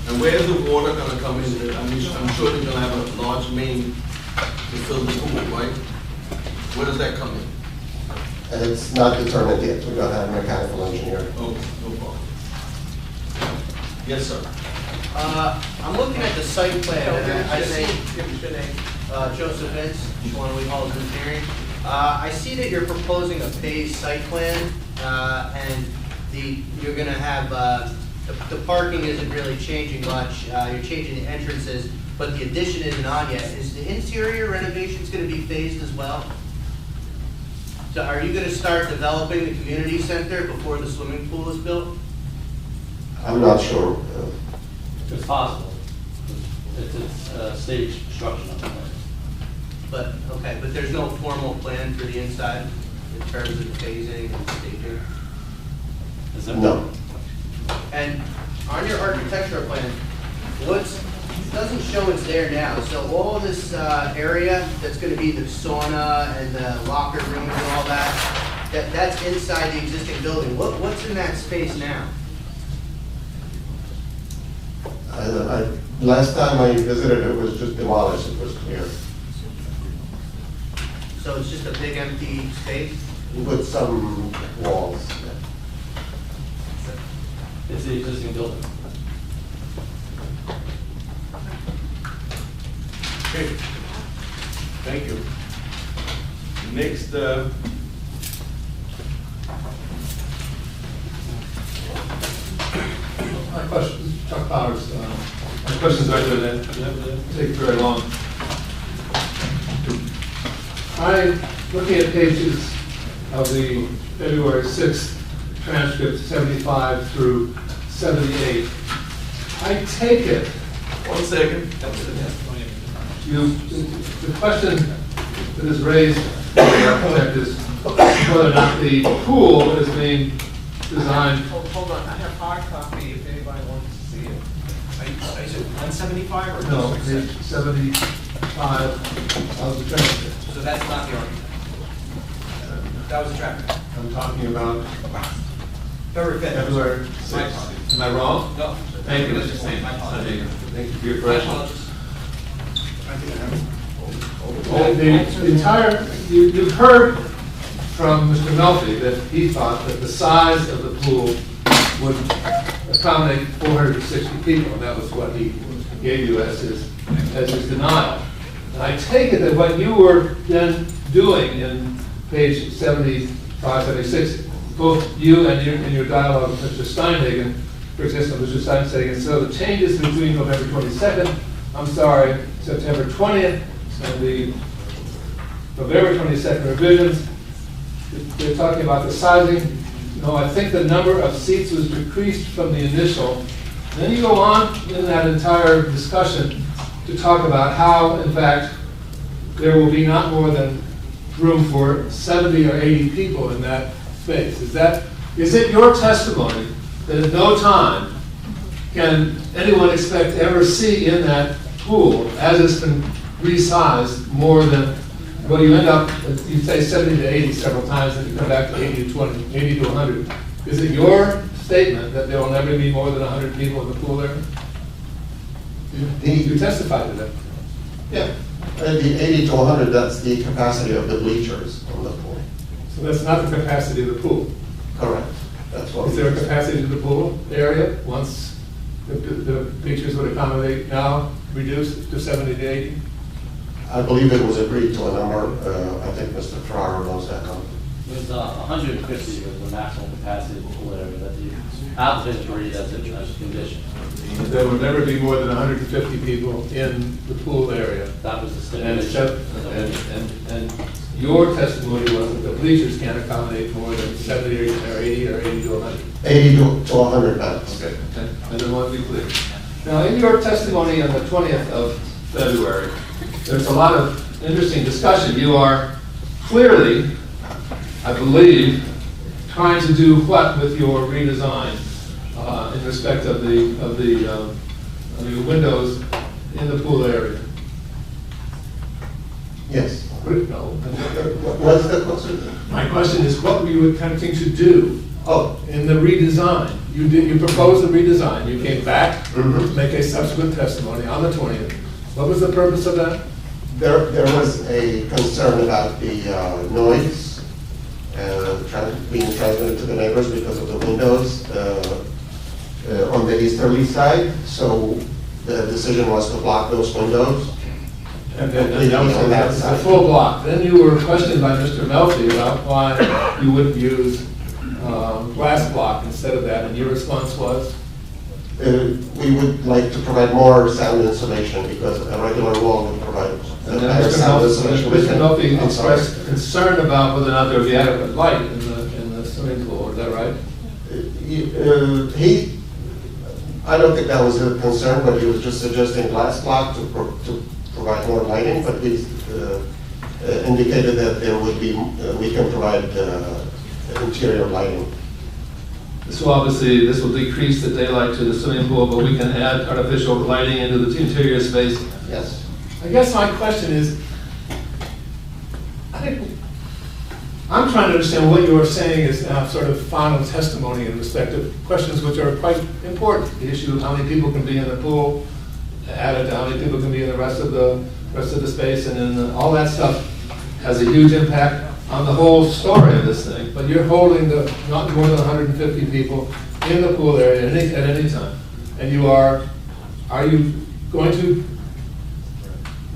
And where's the water gonna come in? I'm sure they're gonna have a large main to fill the pool, right? Where does that come in? It's not determined yet, we don't have a mechanical engineer. Oh, no problem. Yes, sir. I'm looking at the site plan, and I see, Give us your name. Joseph Vince, Schwanaway Hall of Engineering. I see that you're proposing a phased site plan, and you're gonna have, the parking isn't really changing much, you're changing the entrances, but the addition isn't on yet. Is the interior renovations gonna be phased as well? So are you gonna start developing the community center before the swimming pool is built? I'm not sure. It's possible. It's stage construction on the plan. But, okay, but there's no formal plan for the inside in terms of phasing and staging? Is that? No. And on your architectural plan, it doesn't show it's there now, so all this area that's gonna be the sauna and the locker rooms and all that's inside the existing building. What's in that space now? Last time I visited, it was just demolished, it was clear. So it's just a big empty space? With some walls. It's the existing building. Okay, thank you. Next, My question, Chuck Powers, my questions aren't going to take very long. I'm looking at pages of the February 6th transcript, 75 through 78. I take it. 1 second. The question that is raised by the architect is whether or not the pool is being designed. Hold on, I have hard copy if anybody wants to see it. Is it 175 or? No, page 75 of the transcript. So that's not the architect? That was the traffic. I'm talking about February 5th. February 6th. Am I wrong? No. Thank you. My apologies. Thank you for your My question. apologies. The entire, you've heard from Mr. Melfi that he thought that the size of the pool would accommodate 460 people, and that was what he gave you as his denial. And I take it that what you were then doing in page 75, 76, both you and in your dialogue with Mr. Steinhagen, for example, Mr. Steinhagen, so the changes between November 22nd, September 20th, and the November 22nd revisions, they're talking about the sizing. No, I think the number of seats was decreased from the initial. Then you go on in that entire discussion to talk about how, in fact, there will be not more than room for 70 or 80 people in that space. Is it your testimony that at no time can anyone expect to ever see in that pool, as it's been resized, more than, well, you end up, you say 70 to 80 several times, and you come back to 80 to 20, 80 to 100. Is it your statement that there will never be more than 100 people in the pool there? You testified to that. Yeah, the 80 to 100, that's the capacity of the bleachers on the pool. So that's not the capacity of the pool? Correct. That's what. Is there a capacity to the pool area once the bleachers would accommodate, now reduced to 70 to 80? I believe it was agreed to a number. I think Mr. Ferraro knows that number. It was 150 was the maximum capacity of the pool area that the applicant agreed as a condition. There would never be more than 150 people in the pool area. That was the stipulation. And your testimony was that the bleachers can't accommodate more than 70 or 80 or 80 to 100. 80 to 100 max. Okay, I just want to be clear. Now, in your testimony on the 20th of February, there's a lot of interesting discussion. You are clearly I believe, trying to do what with your redesign in respect of the windows in the pool area? Yes. No. What's the question? My question is, what were you attempting to do in the redesign? You proposed a redesign, you came back to make a subsequent testimony on the 20th. What was the purpose of that? There was a concern about the noise being transmitted to the neighbors because of the windows on the easterly side. So the decision was to block those windows. And that was a full block. Then you were questioned by Mr. Melfi about why you wouldn't use glass block instead of that, and your response was? We would like to provide more sound insulation because a regular wall would provide better sound insulation. Mr. Melfi expressed concern about whether or not there would be adequate light in the swimming pool, is that right? I don't think that was a concern, but he was just suggesting glass block to provide more lighting, but he indicated that there would be, we can provide interior lighting. This will decrease the daylight to the swimming pool, but we can add artificial lighting into the interior space. Yes. I guess my question is, I'm trying to understand what you are saying is now sort of final testimony in respect of questions which are quite important. The issue of how many people can be in the pool, added to how many people can be in the rest of the space, and then all that stuff has a huge impact on the whole story of this thing. But you're holding not more than 150 people in the pool area at any time. And are you going to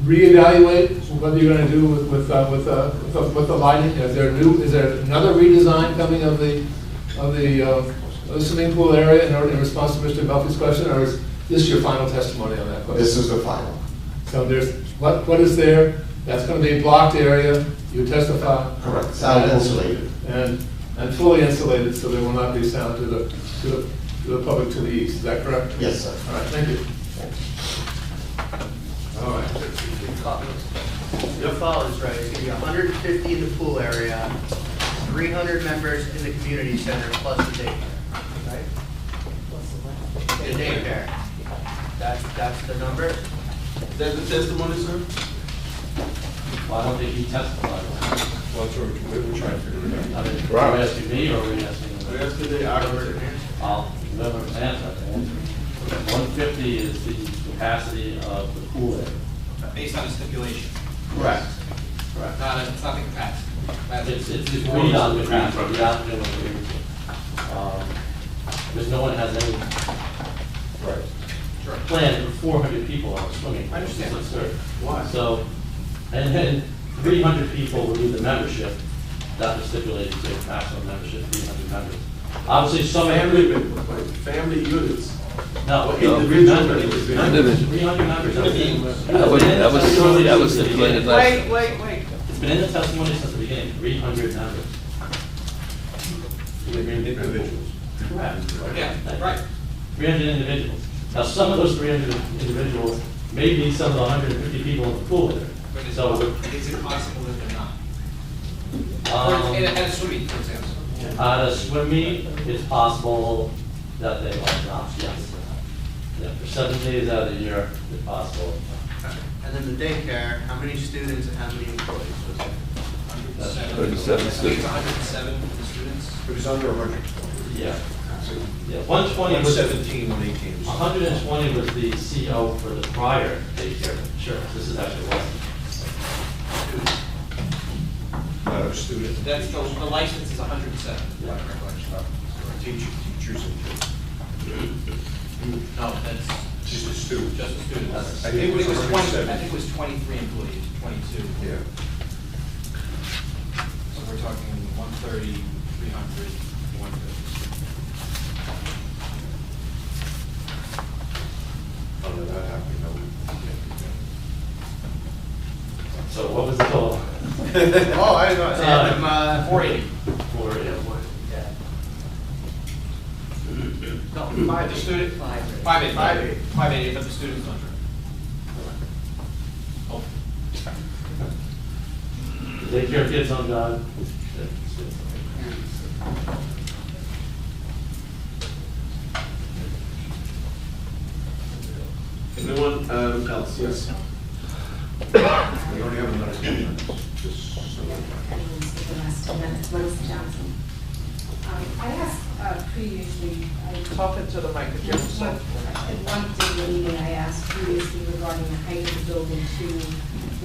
reevaluate what you're going to do with the lighting? Is there another redesign coming of the swimming pool area in response to Mr. Melfi's question, or is this your final testimony on that question? This is the final. So there's what is there? That's going to be a blocked area. You testify. Correct. Sound insulated. And fully insulated, so there will not be sound to the public to the east. Is that correct? Yes, sir. All right. Thank you. All right. Your follow is right. It's going to be 150 in the pool area, 300 members in the community center, plus the daycare, right? The daycare. That's the number? That's the testimony, sir? Well, I don't think he testified. Well, so we're trying to figure it out. I mean, are you asking me or are we asking him? We're asking the architect. Whoever answer. 150 is the capacity of the pool area. Based on a stipulation. Correct. Correct. It's not the capacity. It's agreed on the capacity. The applicant will agree to. Because no one has any plan for 400 people on a swimming pool. I understand. It's absurd. Why? So, and then 300 people will need the membership. That was stipulated to maximum membership, 300 members. Obviously, some family units. No, individual members. 300 members. That was stipulated last. Wait. It's been in the testimony since the beginning. 300 members. Individuals. Correct. Yeah, right. 300 individuals. Now, some of those 300 individuals may be some of the 150 people in the pool there. But So, is it possible that they're not? At a swimming, for example. at a swim meet, it's possible that they are not, yes. Yeah, for 7 days out of the year, it's possible. And then the daycare, how many students and how many employees was it? 37 students. 107 for the students. It was under 100. Yeah. Yeah, 120 was. 117, 118. 120 was the CO for the prior daycare. Sure, this is actually less. Students. That's the license is 107. Yeah. Teachers and kids. No, that's Just the students. just the students. I think it was 20. 107. I think it was 23 employees, 22. Yeah. So we're talking 130, 300, 150. Oh, no, that happened. No, we can't do So what was the total? Oh, I know. 480. 480. No, 5 the student. 580 for the students under. Oh. Daycare kids on God. Anyone else? Yes. We only have another 10 minutes, just so. The last 10 minutes, Melissa Johnson. I asked previously, Talking to the mic, if you have a at one particular meeting, I asked previously regarding the height of the building to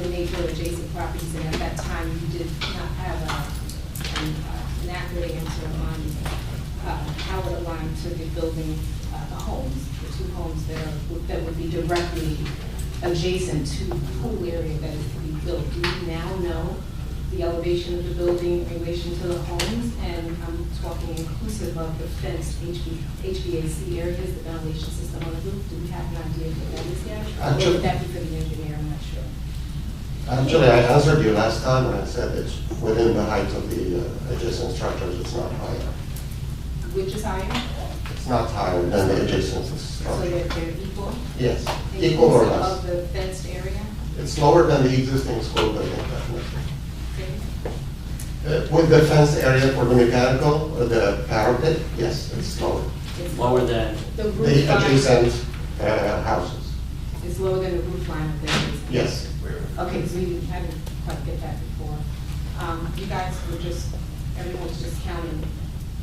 the neighborhood adjacent properties, and at that time, you did not have an accurate answer on how it aligned to the building, the homes, the two homes that would be directly adjacent to the pool area that is to be built. Do you now know the elevation of the building in relation to the homes? And I'm talking inclusive of the fenced HVAC areas, the ventilation system on the roof. Do we have an idea of what that is yet? Or would that be for the engineer? I'm not sure. Actually, I answered you last time and I said it's within the height of the adjacent structures, it's not higher. Which is higher? It's not higher than the adjacent So structure. they're equal? Yes, equal or Inclusive less. of the fenced area? It's lower than the existing school building, definitely. With the fenced area for the mechanical, or the parapet, yes, it's lower. It's Lower than? The roof The line adjacent houses, is lower than the roof line of the building? yes. Okay, so you hadn't quite get that before. You guys were just, everyone was just counting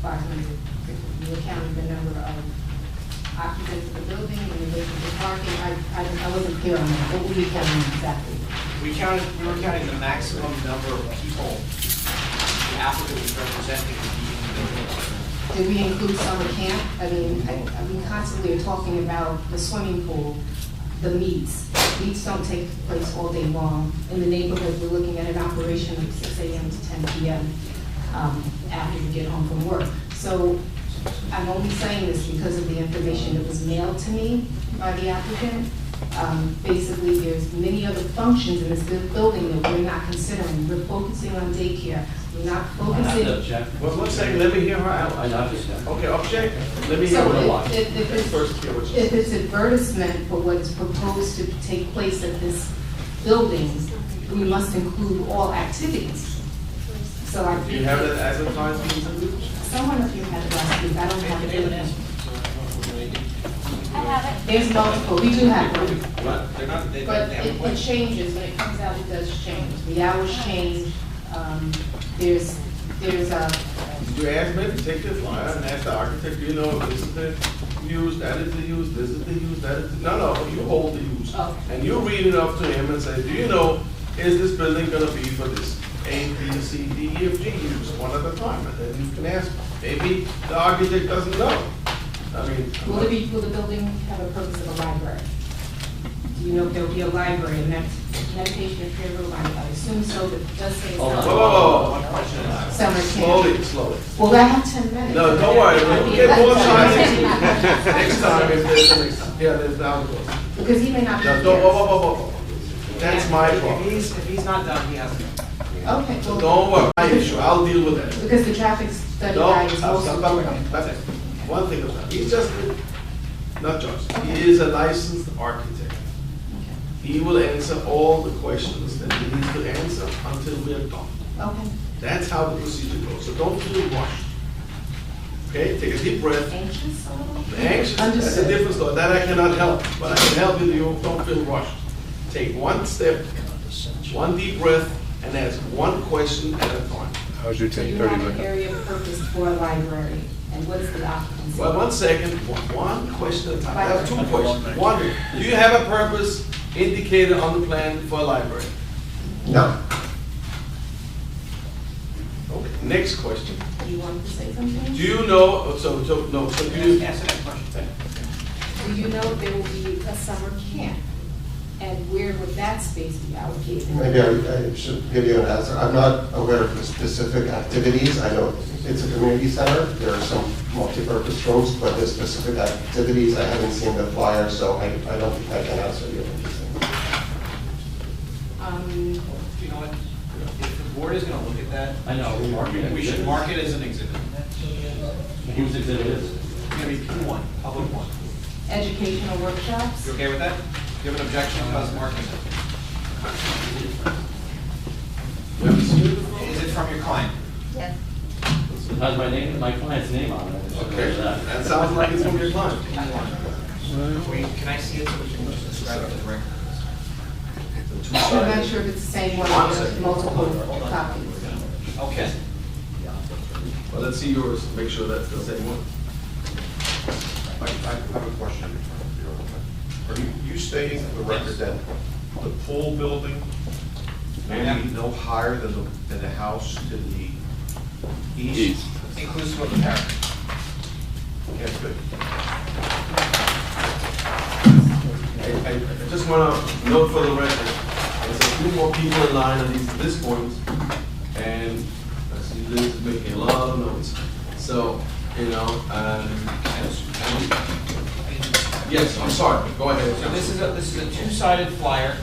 500. You were counting the number of occupants of the building in relation to parking. I wasn't clear on that. What were you counting exactly? We were counting the maximum number of people the applicant was representing to be in the building. Did we include summer camp? I mean, we constantly are talking about the swimming pool, the meets. Meets don't take place all day long. In the neighborhood, we're looking at an operation of 6 a.m. to 10 p.m. After you get home from work. So I'm only saying this because of the information that was mailed to me by the applicant. Basically, there's many other functions in this building that we're not considering. We're focusing on daycare. We're not focusing. Well, 1 second, let me hear her out. I understand. Okay, object, let me hear So what if it's advertisement for what's proposed to take place at this building, we must include all activities. So I Do think. you have that advertisement? Someone of you had it last week, I don't have it. I have it. There's multiple, we do have one. They're not, they But have a it question. changes, when it comes out, it does change. The hours change, there's a, Did you ask me to take the flyer and ask the architect, you know, this is the use, that is the use, this is the use, that is, no, you hold the use. Oh. And you read it up to him and say, do you know, is this building gonna be for this A, B, C, D, E, F, G use, one at a time? And then you can ask, maybe the architect doesn't know. I mean. will the building have a purpose of a library? Do you know if there'll be a library, and that's meditation and prayer room? I assume so, but it does say. Hold on. Whoa. Summer camp. Slowly. Well, I have 10 minutes. No, don't worry, we'll get more time next time if there's a next time. Yeah, there's down the road. Because he may not be No, here. don't, whoa. That's my problem. If he's not done, he has to go. Okay, So well, don't worry, my issue, I'll deal with that. because the traffic study guy is also. That's it. One thing at a time. He's just, not just, he is a licensed architect. He will answer all the questions that he needs to answer until we are done. Okay. That's how the procedure goes, so don't feel rushed. Okay, take a deep breath. Anxious a little? Anxious, that's a Understood. different story, that I cannot help, but I can help you, don't feel rushed. Take one step, one deep breath, and ask one question at a time. How's your So you have an area purposed for a library, and what is the occupancy? Well, 1 second, one question at a time. I have 2 questions. One, do you have a purpose indicated on the plan for a library? No. Okay, next question. Do you want to say something? Do you know, so do you? Answer that question. Do you know there will be a summer camp? And where would that space be allocated? Maybe I should give you an answer. I'm not aware of the specific activities. I know it's a community center. There are some multi-purpose rooms, but the specific activities, I haven't seen the flyer, so I don't think I can answer you. You know what, if the board is gonna look at that. I know, we mark it. We should mark it as an exhibit. Whose exhibit is? It's gonna be P1, public one. Educational workshops? You okay with that? Do you have an objection to us marking it? Is it from your client? Yes. It has my client's name on it. Okay, that sounds like it's from your client. Can I see it so we can just describe it to the record? two I'm sided. not sure if it's the same one, One or there's second. multiple copies. Okay. Well, let's see yours, make sure that's the same one. I have a question. Are you stating for the record that the pool building may be no higher than the house to the east? Inclusive of the parapet. Okay, good. I just want to note for the record, there's a few more people in line at least at this point, and I see Liz is making a lot of notes. So, you know, yes, I'm sorry, go ahead. So this is a two-sided flyer.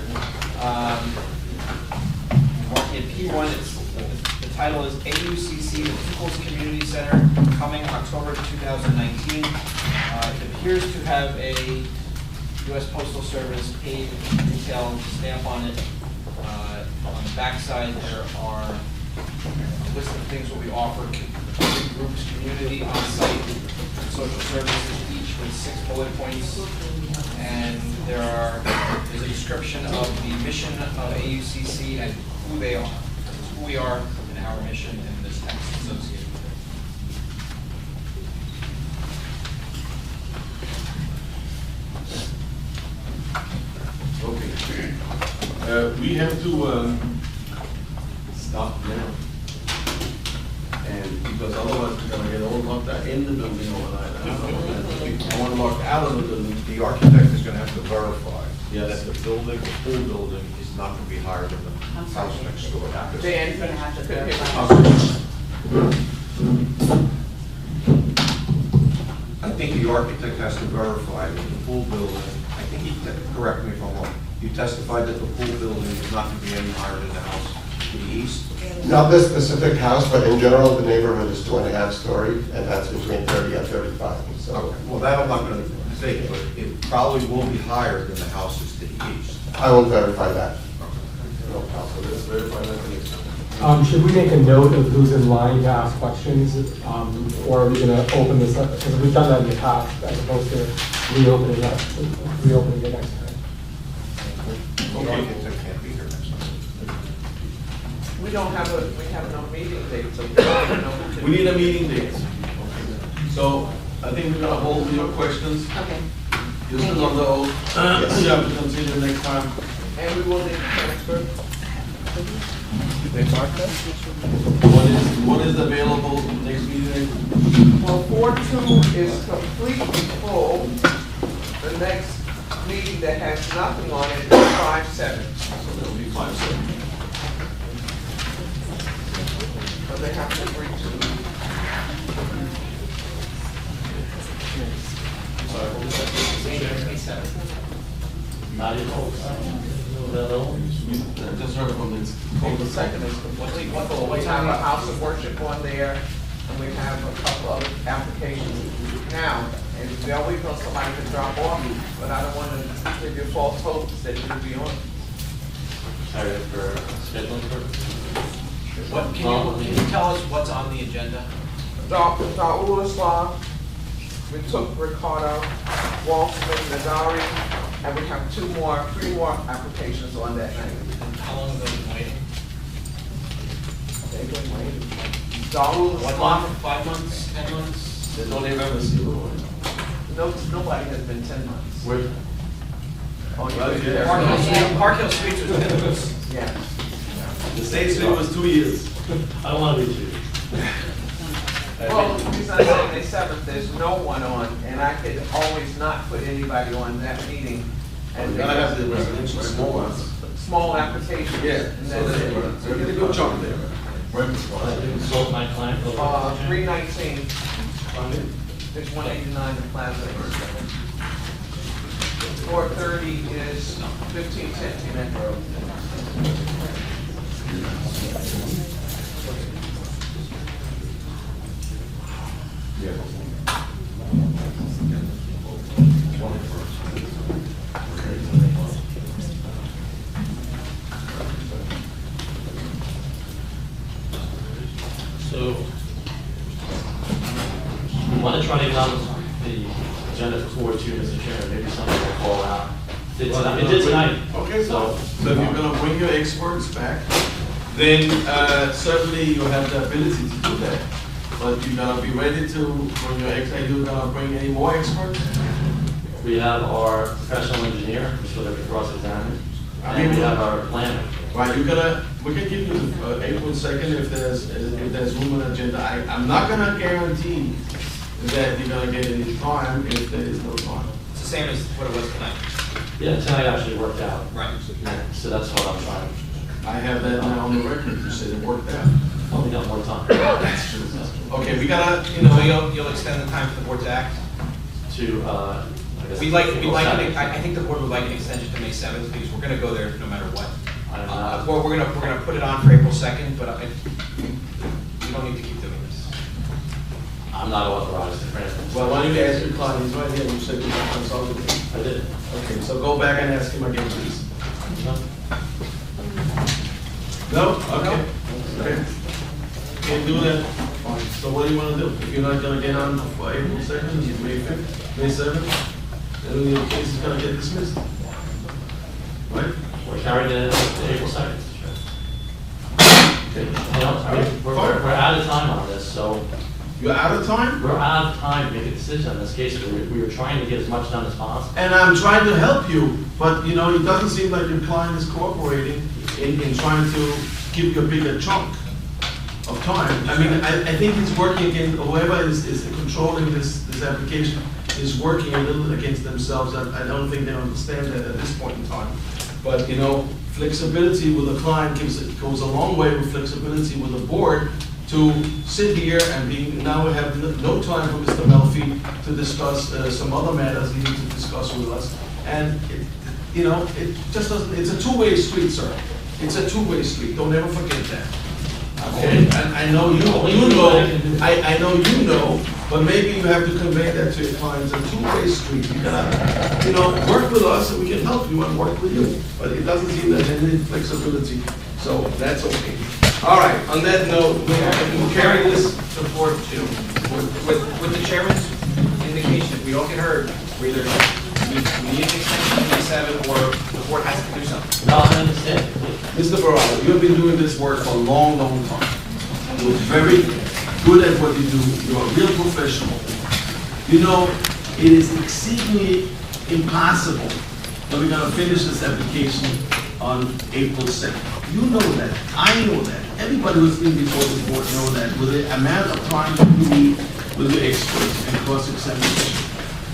Marking it P1, the title is AUCC, the People's Community Center, coming October 2019. It appears to have a U.S. Postal Service paid retail stamp on it. On the backside, there are a list of things that we offer, groups, community, on-site, social services, each with 6 bullet points. And there's a description of the mission of AUCC and who they are. It's who we are and our mission, and this text associated with it. Okay. We have to stop now. And because otherwise we're gonna get all locked out in the building overnight. I want to lock out of the building. The architect is gonna have to verify Yes. that the building, the pool building is not gonna be higher than the house next door. Dan, you're gonna have to verify. I think the architect has to verify that the pool building, I think correct me if I'm wrong, you testified that the pool building is not gonna be any higher than the house to the east? Not this specific house, but in general, the neighborhood is 2.5 story, and that's between 30 and 35, so. Well, that I'm not gonna say, but it probably will be higher than the houses to the east. I will verify that. No problem. Let's verify that the next time. Should we make a note of who's in line to ask questions, or are we gonna open this up, because we've done that in the past, as opposed to reopening it next time? The architect can't be here next time. We have no meeting date, so we don't know who We need a meeting date. So I think we're gonna hold your questions. Okay. You're still on the hold. Yes. You have to continue next time. And we will need to transfer. What is available next meeting? Well, 4-2 is completely full. The next meeting that has nothing on it is 5-7. So that'll be 5/7. So they have to agree to. Not even close. I just heard from this. The second is complete. We have a house of worship on there, and we have a couple other applications now. And they'll wait till somebody can drop off, but I don't want to give you false hopes that you'll be on. Sorry for scheduling purposes. Can you tell us what's on the agenda? Raul Islam, we took Ricardo, Waltman, Nadari, and we have 3 more applications on that night. And how long have they been waiting? They've been waiting. Raul What Islam, month? 5 months? 10 months? There's only ever zero. nobody has been 10 months. Where, Oh, Well, you yeah. Park Hill Suites was 10 months. Yeah. The state street was 2 years. I don't want to reach you. Well, the reason I say May 7th, there's no one on, and I could always not put anybody on that meeting. And You gotta have the residential small ones. small applications. Yeah, And so that's it. there's a good chunk there. I didn't consult my client. 319, there's 189 in Plaza. 430 is 1510 Teaneck Road. So, we want to try to get on the agenda for 4-2, Mr. Chairman, maybe somebody will call out It did tonight. Okay, so if you're gonna bring your experts back, then certainly you have the ability to do that. But you're gonna be ready to bring your experts, you're gonna bring any more experts? We have our professional engineer, which will be cross-examined, and we have our planner. Right, we can give you April 2nd if there's room on the agenda. I'm not gonna guarantee that you're gonna get any time if there is no time. It's the same as what it was tonight. Yeah, tonight actually worked out. Right. So that's what I'm trying. I have that now on the record, you said it worked out. Oh, we got more time. That's true. Okay, we gotta, So you'll extend the time for the board to act? To, I guess. I think the board would like an extension to May 7th, because we're gonna go there no matter what. Well, we're gonna put it on for April 2nd, but we don't need to keep doing this. I'm not authorized to grant this. well, why don't you ask your client, he's right here, you said you want to consult with him. I did. Okay, so go back and ask him again, please. No? Okay. Okay. Can't do that? Fine. So what do you want to do? If you're not going to get on for April 2nd, it's May 5th, May 7th, then your case is going to get dismissed. Right? We're carrying it to April 2nd. Okay. We're out of time on this, so. You're out of time? We're out of time to make a decision on this case. We were trying to get as much done as possible. And I'm trying to help you, but it doesn't seem like your client is cooperating in trying to give you a bigger chunk of time. I mean, I think it's working against, whoever is controlling this application is working a little against themselves. I don't think they understand that at this point in time. But, flexibility with a client goes a long way with flexibility with the board to sit here and now we have no time for Mr. Melfi to discuss some other matters he needs to discuss with us. And, it just doesn't, it's a two-way street, sir. It's a two-way street. Don't ever forget that. Okay? And I know I know you know, but maybe you have to convey that to your clients. It's a two-way street. You gotta, work with us and we can help you and work with you. But it doesn't seem that there's any flexibility, so that's okay. All right, on that note, we'll carry this to board two. With the chairman's indication, if we don't get heard, we either we need an extension to May 7th or the board has to do something. No, I understand. Mr. Barado, you have been doing this work for a long, long time. You're very good at what you do. You're a real professional. It is exceedingly impossible that we're going to finish this application on April 2nd. You know that. I know that. Everybody who's been before the board know that. With the amount of time that you need with the experts and cross-examination.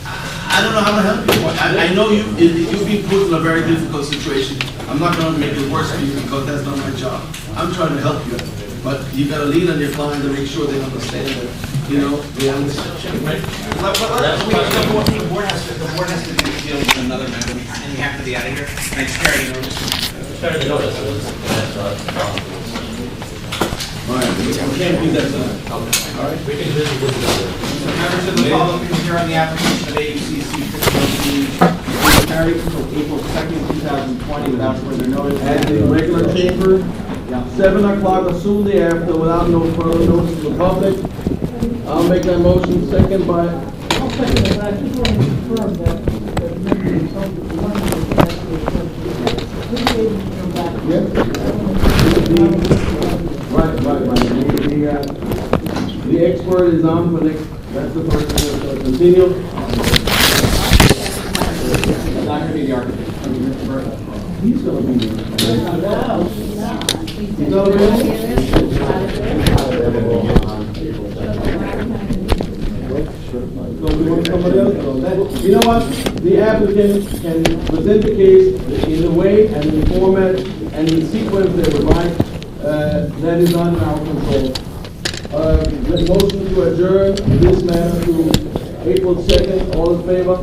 I don't know how to help you. I know you've been put in a very difficult situation. I'm not going to make it worse for you because that's not my job. I'm trying to help you. But you got to lean on your client to make sure they understand that, they understand. The board has to deal with another matter, and we have to be out of here. And it's carried over. All right, we can't do that tonight. All right. We can visit this together. Members of the public who here on the application of AUCC 15 carried until April 2nd, 2020 without further notice. At the regular chamber, 7 o'clock or soon thereafter, without no further notice to the public. I'll make that motion, second by... I'll second it, but I just want to confirm that maybe something we want to Right. The expert is on for next, that's the person who's continue. I'm not going to be the architect. He's going to be there. He's going somebody else. You know what? The applicant can present the case in the way and in the format and in the sequence they would like. That is not in our control. The motion to adjourn this matter to April 2nd. All in favor?